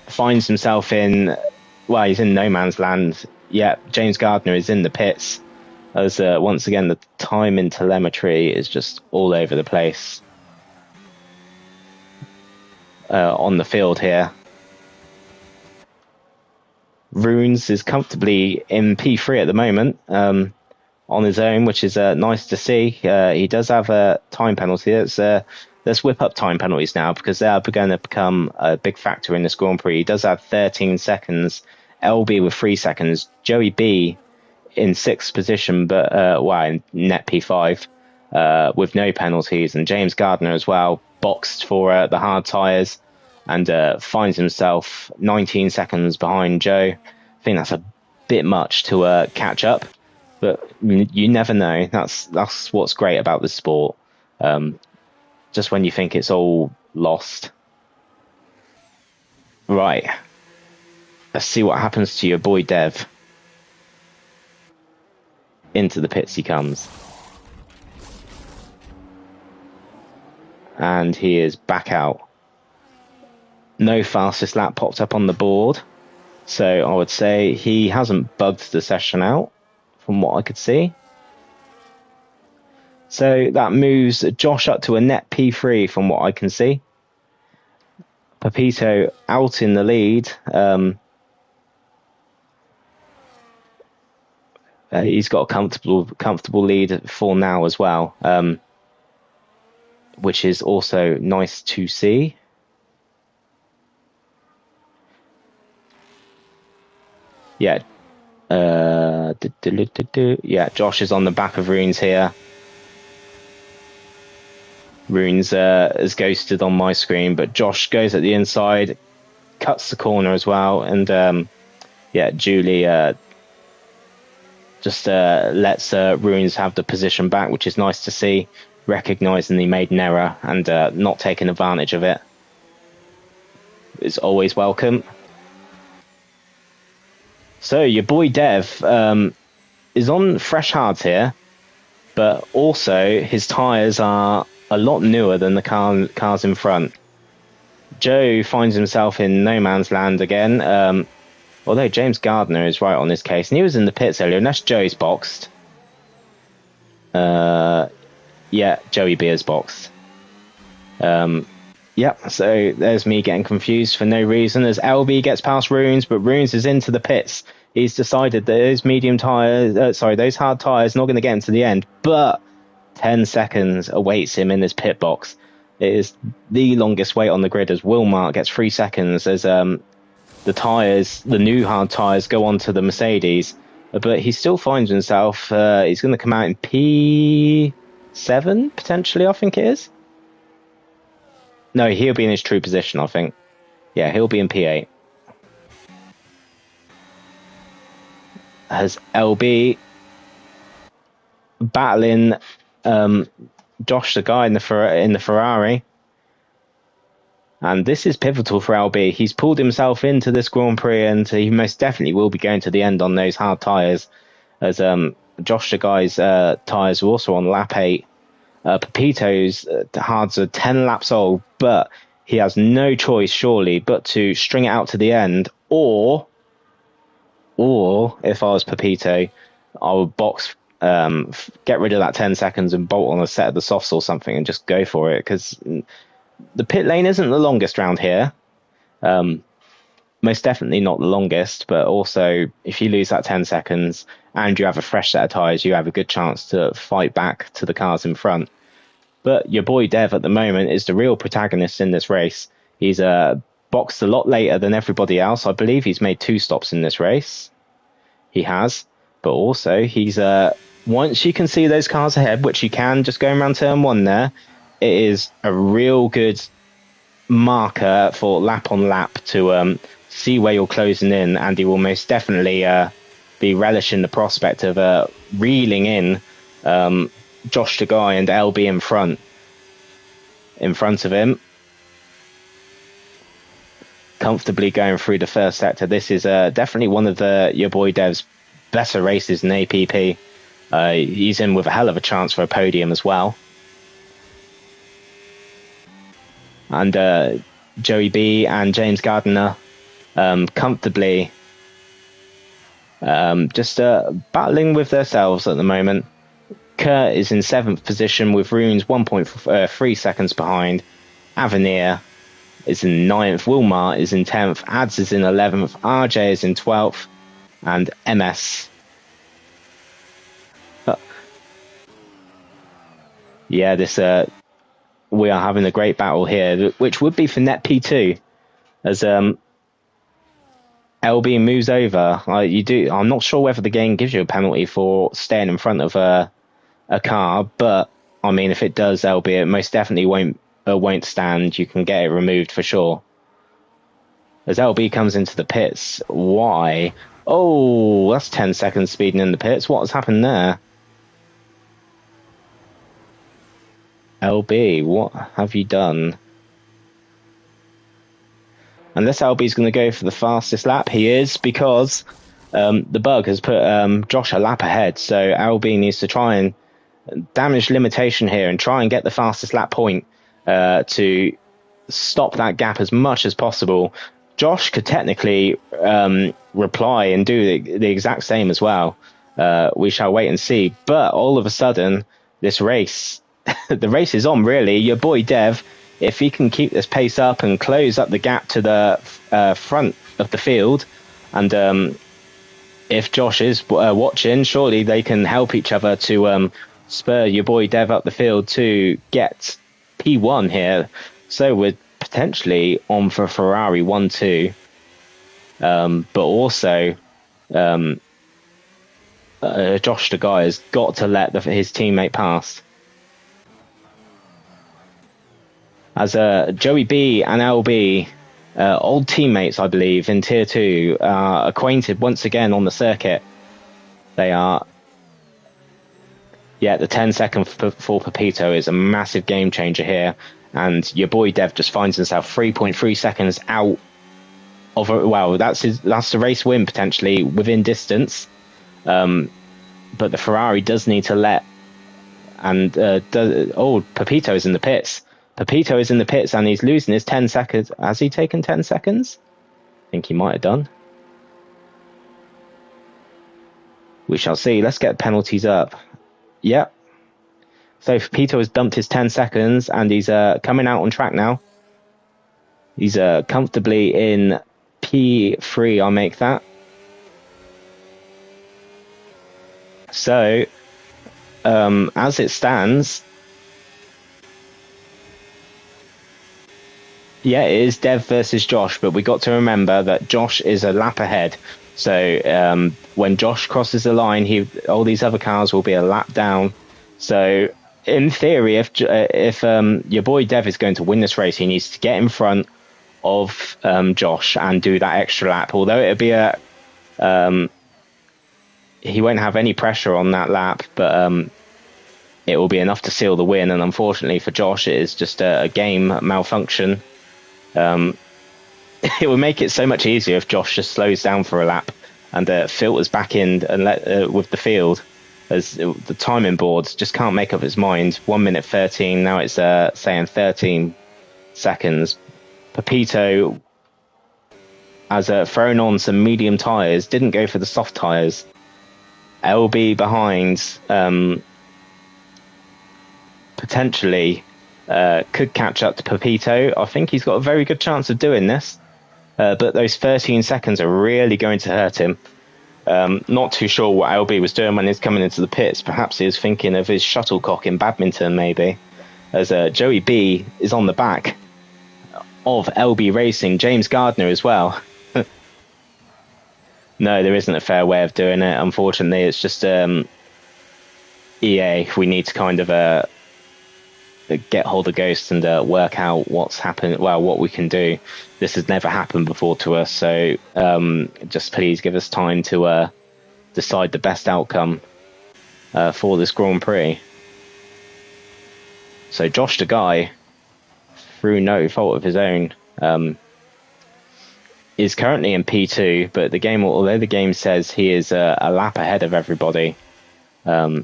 finds himself he's in no man's land. Yeah, James Gardner is in the pits, as once again the time in telemetry is just all over the place on the field here. Runes is comfortably in P3 at the moment on his own, which is nice to see. He does have a time penalty. Let's whip up time penalties now, because they are going to become a big factor in this Grand Prix. He does have 13 seconds, LB with 3 seconds, Joey B in 6th position, but in net P5 with no penalties, and James Gardner as well, boxed for the hard tyres, and finds himself 19 seconds behind Joe. I think that's a bit much to catch up, but you never know. That's what's great about this sport. Just when you think it's all lost. Right. Let's see what happens to your boy Dev. Into the pits he comes. And he is back out. No fastest lap popped up on the board, so I would say he hasn't bugged the session out from what I could see. So that moves Josh up to a net P3 from what I can see. Pepito out in the lead. He's got a comfortable lead for now as well, which is also nice to see. Yeah. Yeah, Josh is on the back of Runes here. Runes is ghosted on my screen, but Josh goes at the inside, cuts the corner as well, and Julie just lets Runes have the position back, which is nice to see, recognising he made an error and not taking advantage of it. It's always welcome. So your boy Dev is on fresh hards here, but also his tyres are a lot newer than the cars in front. Joe finds himself in no man's land again. Although James Gardner is right on this case, and he was in the pits earlier, and that's Joey's boxed. Yeah, Joey Beer's boxed. Yep, so there's me getting confused for no reason as LB gets past Runes, but Runes is into the pits. He's decided that those those hard tyres not going to get him to the end, but 10 seconds awaits him in this pit box. It is the longest wait on the grid as Wilmart gets 3 seconds as the new hard tyres go on to the Mercedes, but he still finds himself, he's going to come out in P7, potentially, I think it is. No, he'll be in his true position, I think. Yeah, he'll be in P8. Has LB battling Josh, the guy in the Ferrari. And this is pivotal for LB. He's pulled himself into this Grand Prix, and he most definitely will be going to the end on those hard tyres. As Josh, the guy's tyres are also on lap 8. Pepito's hards are 10 laps old, but he has no choice, surely, but to string it out to the end, or if I was Pepito, I would get rid of that 10 seconds and bolt on a set of the softs or something and just go for it, because the pit lane isn't the longest round here. Most definitely not the longest, but also if you lose that 10 seconds and you have a fresh set of tyres, you have a good chance to fight back to the cars in front. But your boy Dev at the moment is the real protagonist in this race. He's boxed a lot later than everybody else. I believe he's made 2 stops in this race. He has. But also, he's once you can see those cars ahead, which you can just going around turn 1 there, it is a real good marker for lap on lap to see where you're closing in, and he will most definitely be relishing the prospect of reeling in Josh the guy and LB in front of him, comfortably going through the first sector. This is definitely one of your boy Dev's better races in APP. He's in with a hell of a chance for a podium as well. And Joey B and James Gardner comfortably just battling with themselves at the moment. Kurt is in 7th position with Runes 1.3 seconds behind. Avenir is in 9th. Wilmar is in 10th. Ads is in 11th. RJ is in 12th. And MS. Yeah, we are having a great battle here, which would be for net P2 as LB moves over. I'm not sure whether the game gives you a penalty for staying in front of a car, but I mean, if it does, LB, it most definitely won't stand. You can get it removed for sure. As LB comes into the pits, why? Oh, that's 10 seconds speeding in the pits. What has happened there? LB, what have you done? Unless LB's going to go for the fastest lap, he is, because the bug has put Josh a lap ahead. So LB needs to try and damage limitation here and try and get the fastest lap point to stop that gap as much as possible. Josh could technically reply and do the exact same as well. We shall wait and see. But all of a sudden, this race, the race is on, really. Your boy Dev, if he can keep this pace up and close up the gap to the front of the field, and if Josh is watching, surely they can help each other to spur your boy Dev up the field to get P1 here. So we're potentially on for Ferrari 1-2, but also Josh the guy has got to let his teammate pass. As Joey B and LB, old teammates, I believe, in Tier 2, are acquainted once again on the circuit. They are... Yeah, the 10-second for Pepito is a massive game changer here. And your boy Dev just finds himself 3.3 seconds out of... Well, that's the race win, potentially, within distance. But the Ferrari does need to let... And, Pepito is in the pits. Pepito is in the pits and he's losing his 10 seconds. Has he taken 10 seconds? I think he might have done. We shall see. Let's get penalties up. Yep. So Pepito has dumped his 10 seconds and he's coming out on track now. He's comfortably in P3, I'll make that. So, as it stands, yeah, it is Dev versus Josh, but we got to remember that Josh is a lap ahead. So when Josh crosses the line, all these other cars will be a lap down. So in theory, if your boy Dev is going to win this race, he needs to get in front of Josh and do that extra lap. Although it'll be he won't have any pressure on that lap, but it will be enough to seal the win. And unfortunately for Josh, it is just a game malfunction. It would make it so much easier if Josh just slows down for a lap and filters back in and with the field, as the timing boards just can't make up its mind. 1 minute 13, now it's saying 13 seconds. Pepito has thrown on some medium tyres, didn't go for the soft tyres. LB behind potentially could catch up to Pepito. I think he's got a very good chance of doing this, but those 13 seconds are really going to hurt him. Not too sure what LB was doing when he's coming into the pits. Perhaps he was thinking of his shuttlecock in badminton, maybe, as Joey B is on the back of LB Racing. James Gardner as well. No, there isn't a fair way of doing it. Unfortunately, it's just EA. We need to kind of get hold of Ghost and work out what's happened. Well, what we can do. This has never happened before to us, so just please give us time to decide the best outcome for this Grand Prix. So Josh the Guy, through no fault of his own, is currently in P2, but the game, although the game says he is a lap ahead of everybody, yeah,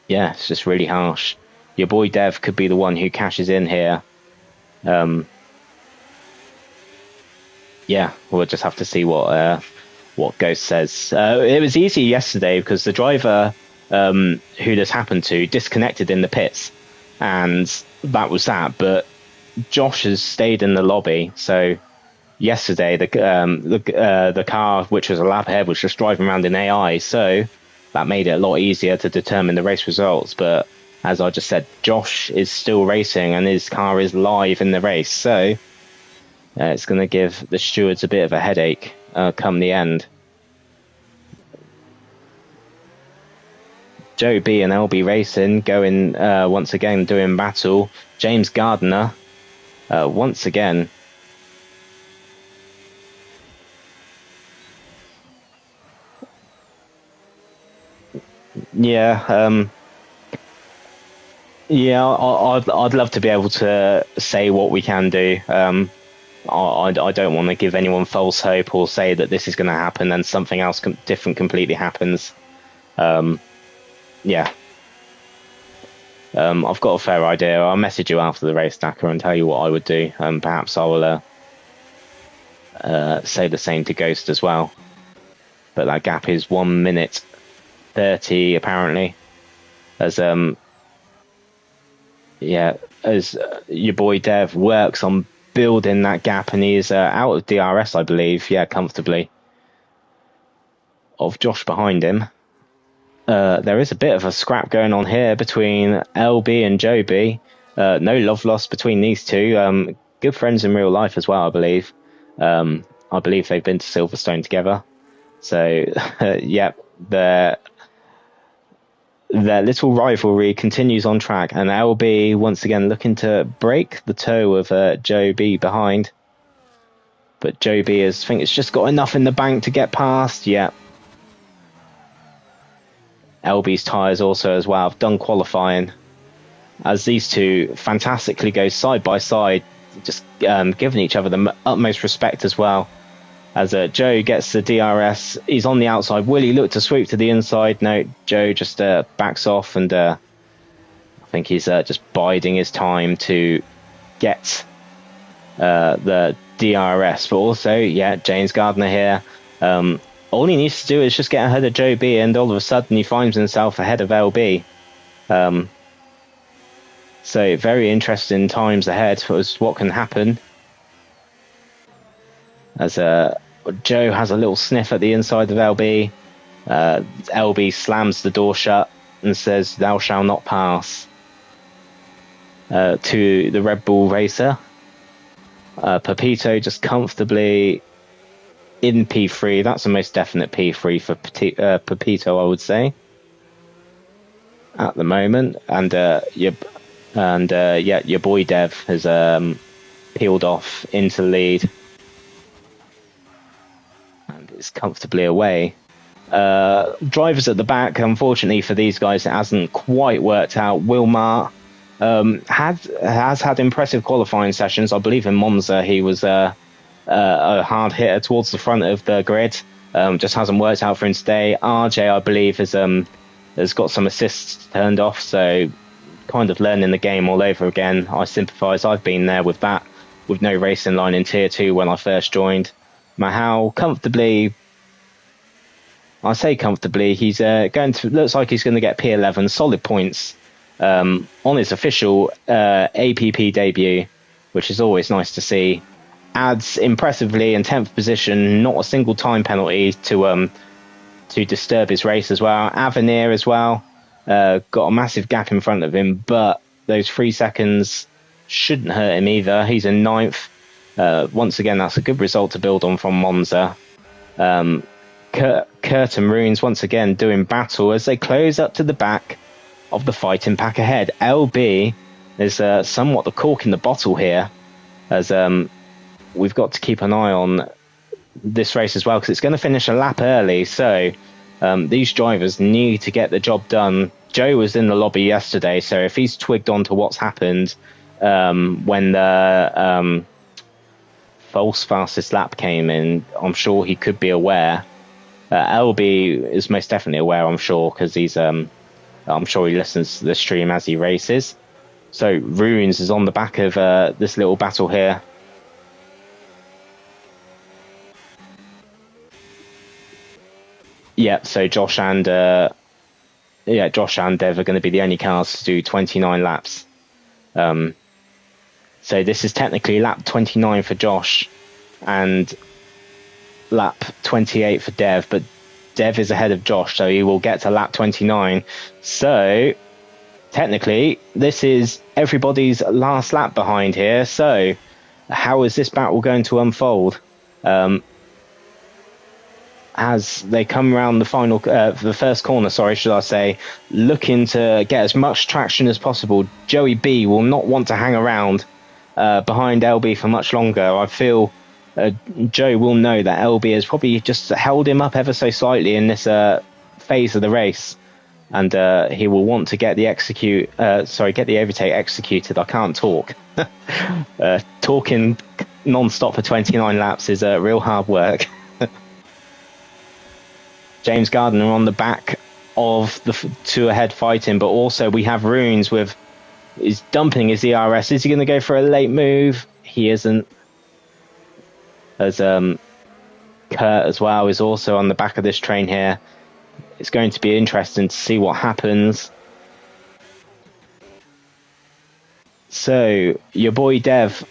it's just really harsh. Your boy Dev could be the one who cashes in here. Yeah, we'll just have to see what Ghost says. It was easy yesterday because the driver who this happened to disconnected in the pits, and that was that. But Josh has stayed in the lobby, so yesterday the car, which was a lap ahead, was just driving around in AI, so that made it a lot easier to determine the race results. But as I just said, Josh is still racing and his car is live in the race, so it's going to give the stewards a bit of a headache come the end. Joe B and LB Racing going once again doing battle. James Gardner once again. Yeah, yeah. I'd love to be able to say what we can do. I don't want to give anyone false hope or say that this is going to happen and something else different completely happens. Yeah. I've got a fair idea. I'll message you after the race, Dakar, and tell you what I would do. Perhaps I will say the same to Ghost as well. But that gap is 1 minute 30 apparently. As yeah, as your boy Dev works on building that gap, and he is out of DRS, I believe. Yeah, comfortably. Of Josh behind him. There is a bit of a scrap going on here between LB and Joe B. No love lost between these two. Good friends in real life as well, I believe. I believe they've been to Silverstone together. So, yeah, their little rivalry continues on track, and LB once again looking to break the toe of Joe B behind. But Joe B I think it's just got enough in the bank to get past. Yeah. LB's tyres also as well have done qualifying, as these two fantastically go side by side, just giving each other the utmost respect as well. As Joe gets the DRS, he's on the outside. Will he look to sweep to the inside? No, Joe just backs off, and I think he's just biding his time to get the DRS. But also, yeah, James Gardner here all he needs to do is just get ahead of Joe B, and all of a sudden he finds himself ahead of LB. So very interesting times ahead as what can happen. As Joe has a little sniff at the inside of LB. LB slams the door shut and says, "Thou shalt not pass," to the Red Bull racer. Pepito just comfortably in P3. That's the most definite P3 for Pepito, I would say, at the moment. And your boy Dev has peeled off into lead and is comfortably away. Drivers at the back, unfortunately for these guys, it hasn't quite worked out. Wilmar has had impressive qualifying sessions. I believe in Monza he was a hard hitter towards the front of the grid. Just hasn't worked out for him today. RJ, I believe, has got some assists turned off, so kind of learning the game all over again. I sympathise. I've been there with that, with no racing line in Tier 2 when I first joined. Mahal comfortably, I say comfortably, he's looks like he's going to get P11, solid points on his official APP debut, which is always nice to see. Adds impressively in 10th position, not a single time penalty to disturb his race as well. Avenir as well, got a massive gap in front of him, but those 3 seconds shouldn't hurt him either. He's in 9th. Once again, that's a good result to build on from Monza. Kurt and Runes once again doing battle as they close up to the back of the fighting pack ahead. LB is somewhat the cork in the bottle here, as we've got to keep an eye on this race as well, because it's going to finish a lap early, so these drivers need to get the job done. Joe was in the lobby yesterday, so if he's twigged on to what's happened when the false fastest lap came in, I'm sure he could be aware. LB is most definitely aware, I'm sure, because he's I'm sure he listens to the stream as he races. So Runes is on the back of this little battle here. Yeah, so Josh and Dev are going to be the only cars to do 29 laps. So this is technically lap 29 for Josh and lap 28 for Dev, but Dev is ahead of Josh, so he will get to lap 29. So technically this is everybody's last lap behind here. So how is this battle going to unfold as they come around the first corner, should I say, looking to get as much traction as possible? Joey B will not want to hang around behind LB for much longer. I feel Joe will know that LB has probably just held him up ever so slightly in this phase of the race, and he will want to get the overtake executed. I can't talk. Talking non-stop for 29 laps is real hard work. James Gardner on the back of the two ahead fighting, but also we have Runes is dumping his ERS. Is he going to go for a late move? He isn't. As Kurt as well is also on the back of this train here. It's going to be interesting to see what happens. So your boy Dev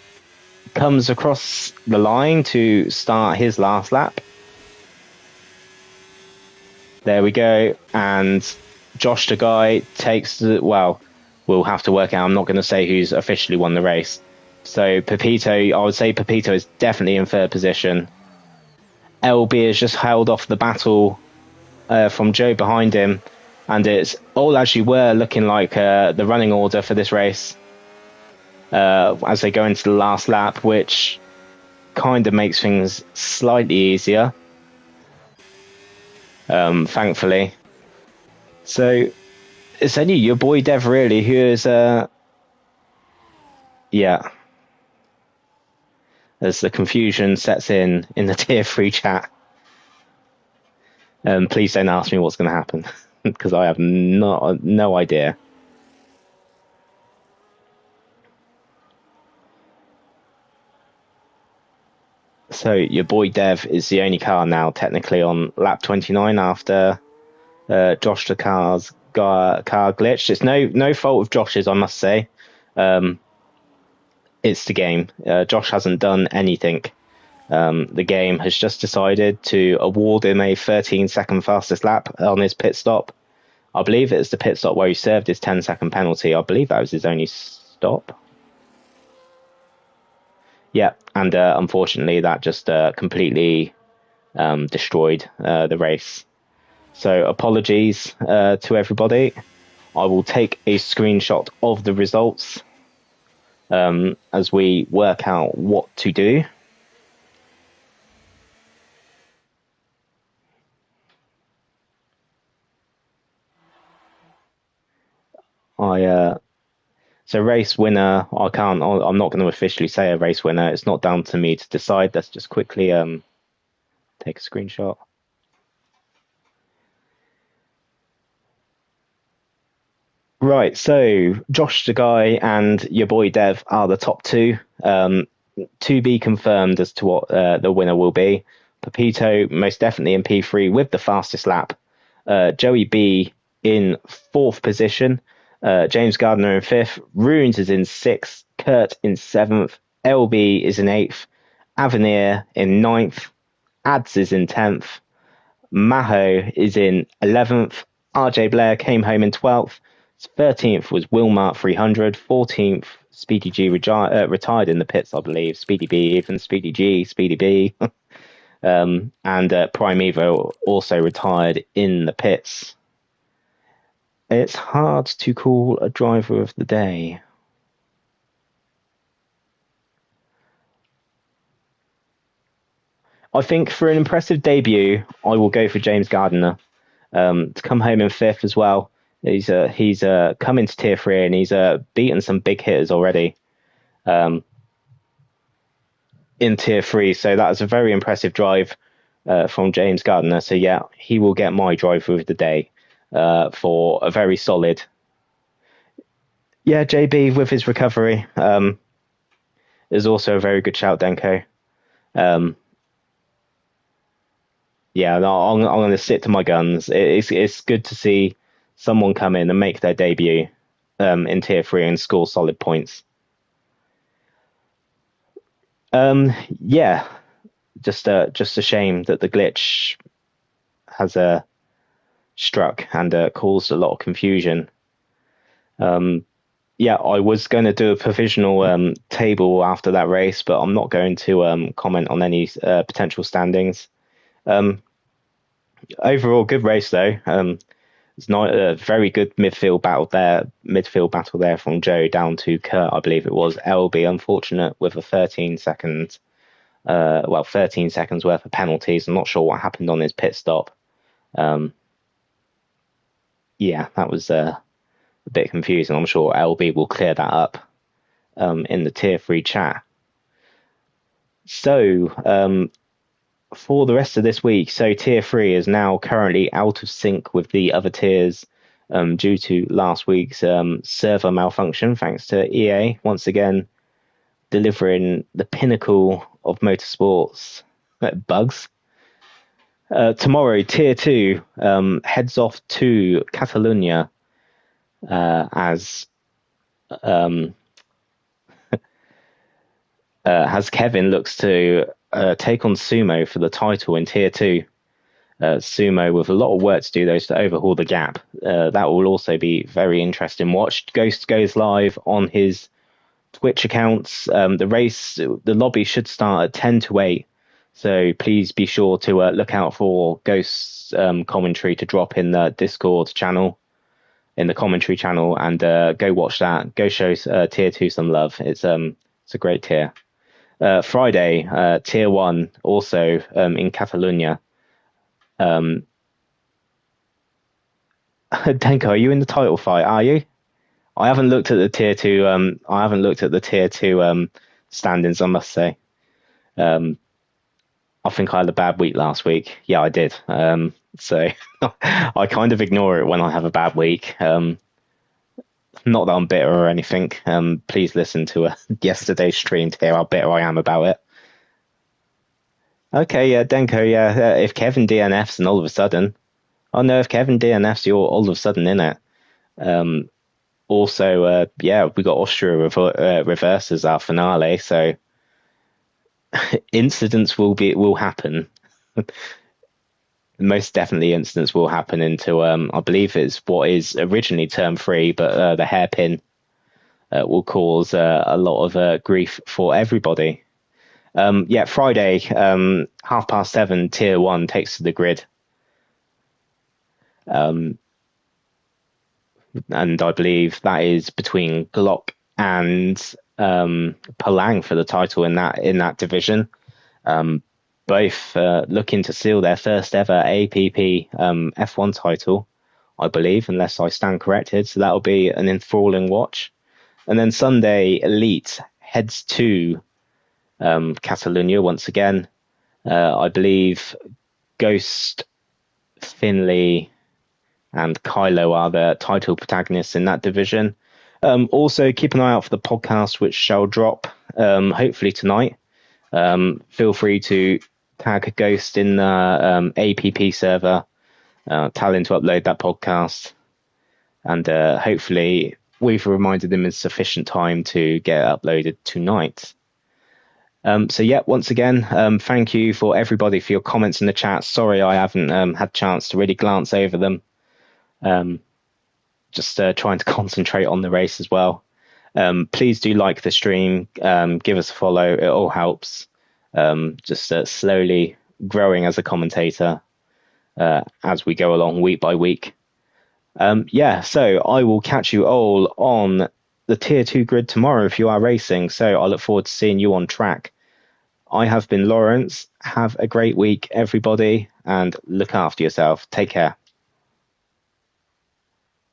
comes across the line to start his last lap. There we go. And Josh the guy takes we'll have to work out. I'm not going to say who's officially won the race. So Pepito, I would say Pepito is definitely in third position. LB has just held off the battle from Joe behind him, and it's all as you were looking like the running order for this race as they go into the last lap, which kind of makes things slightly easier, thankfully. So it's only your boy Dev really who is as the confusion sets in the tier 3 chat. Please don't ask me what's going to happen because I have no idea. So your boy Dev is the only car now technically on lap 29 after Josh the car glitched. It's no fault of Josh's, I must say. It's the game. Josh hasn't done anything. The game has just decided to award him a 13-second fastest lap on his pit stop. I believe it's the pit stop where he served his 10-second penalty. I believe that was his only stop. Yeah, and unfortunately that just completely destroyed the race. So apologies to everybody. I will take a screenshot of the results as we work out what to do. So race winner, I'm not going to officially say a race winner. It's not down to me to decide. Let's just quickly take a screenshot. Right, so Josh the guy and your boy Dev are the top two. To be confirmed as to what the winner will be. Pepito most definitely in P3 with the fastest lap. Joey B in fourth position. James Gardner in fifth. Runes is in sixth. Kurt in seventh. LB is in eighth. Avenir in ninth. Ads is in 10th. Maho is in 11th. RJ Blair came home in 12th. 13th was Wilmart 300. 14th, Speedy G retired in the pits, I believe. Speedy B, even Speedy G, Speedy B. And Prime Evo also retired in the pits. It's hard to call a driver of the day. I think for an impressive debut, I will go for James Gardner. To come home in fifth as well. He's come into tier 3 and he's beaten some big hitters already in tier 3. So that was a very impressive drive from James Gardner. So yeah, he will get my driver of the day for a very solid. Yeah, JB with his recovery is also a very good shout, Denko. Yeah, no, I'm going to stick to my guns. It's good to see someone come in and make their debut in tier 3 and score solid points. Yeah, just a shame that the glitch has struck and caused a lot of confusion. Yeah, I was going to do a provisional table after that race, but I'm not going to comment on any potential standings. Overall, good race though. It's not a very good midfield battle there from Joe down to Kurt, I believe it was. LB unfortunate with a 13 seconds worth of penalties. I'm not sure what happened on his pit stop. Yeah, that was a bit confusing. I'm sure LB will clear that up in the tier 3 chat. So for the rest of this week, so tier 3 is now currently out of sync with the other tiers due to last week's server malfunction, thanks to EA once again delivering the pinnacle of motorsports bugs. Tomorrow, tier 2 heads off to Catalonia as Kevin looks to take on Sumo for the title in tier 2. Sumo with a lot of work to do, though, to overhaul the gap. That will also be very interesting watch. Ghost goes live on his Twitch accounts. The lobby should start at 10 to 8. So please be sure to look out for Ghost's commentary to drop in the Discord channel, in the commentary channel, and go watch that. Go show tier 2 some love. It's a great tier. Friday, tier 1 also in Catalonia. Denko, are you in the title fight? Are you? I haven't looked at the tier 2. I haven't looked at the tier 2 standings. I must say. I think I had a bad week last week. Yeah, I did. So I kind of ignore it when I have a bad week. Not that I'm bitter or anything. Please listen to yesterday's stream to hear how bitter I am about it. Okay, yeah, Denko, yeah. If Kevin DNFs and all of a sudden, oh no, if Kevin DNFs, you're all of a sudden in it. Um, Also, yeah, we got Austria reverse as our finale, so incidents will happen. Most definitely, incidents will happen into I believe it's what is originally term three, but the hairpin will cause a lot of grief for everybody. Yeah, Friday, 7:30, tier one takes to the grid. Um, and I believe that is between Glock and Palang for the title in that division. Both looking to seal their first ever APP F1 title, I believe, unless I stand corrected. So that'll be an enthralling watch. And then Sunday, Elite heads to Catalonia once again. I believe Ghost, Finley, and Kylo are the title protagonists in that division. Also, keep an eye out for the podcast, which shall drop hopefully tonight. Feel free to tag Ghost in the APP server, tell him to upload that podcast, and hopefully we've reminded him in sufficient time to get it uploaded tonight. So yeah, once again, thank you for everybody for your comments in the chat. Sorry I haven't had a chance to really glance over them. Just trying to concentrate on the race as well. Please do like the stream, give us a follow. It all helps. Just slowly growing as a commentator as we go along week by week. Yeah, so I will catch you all on the tier 2 grid tomorrow if you are racing. So I look forward to seeing you on track. I have been Lawrence. Have a great week, everybody, and look after yourself. Take care.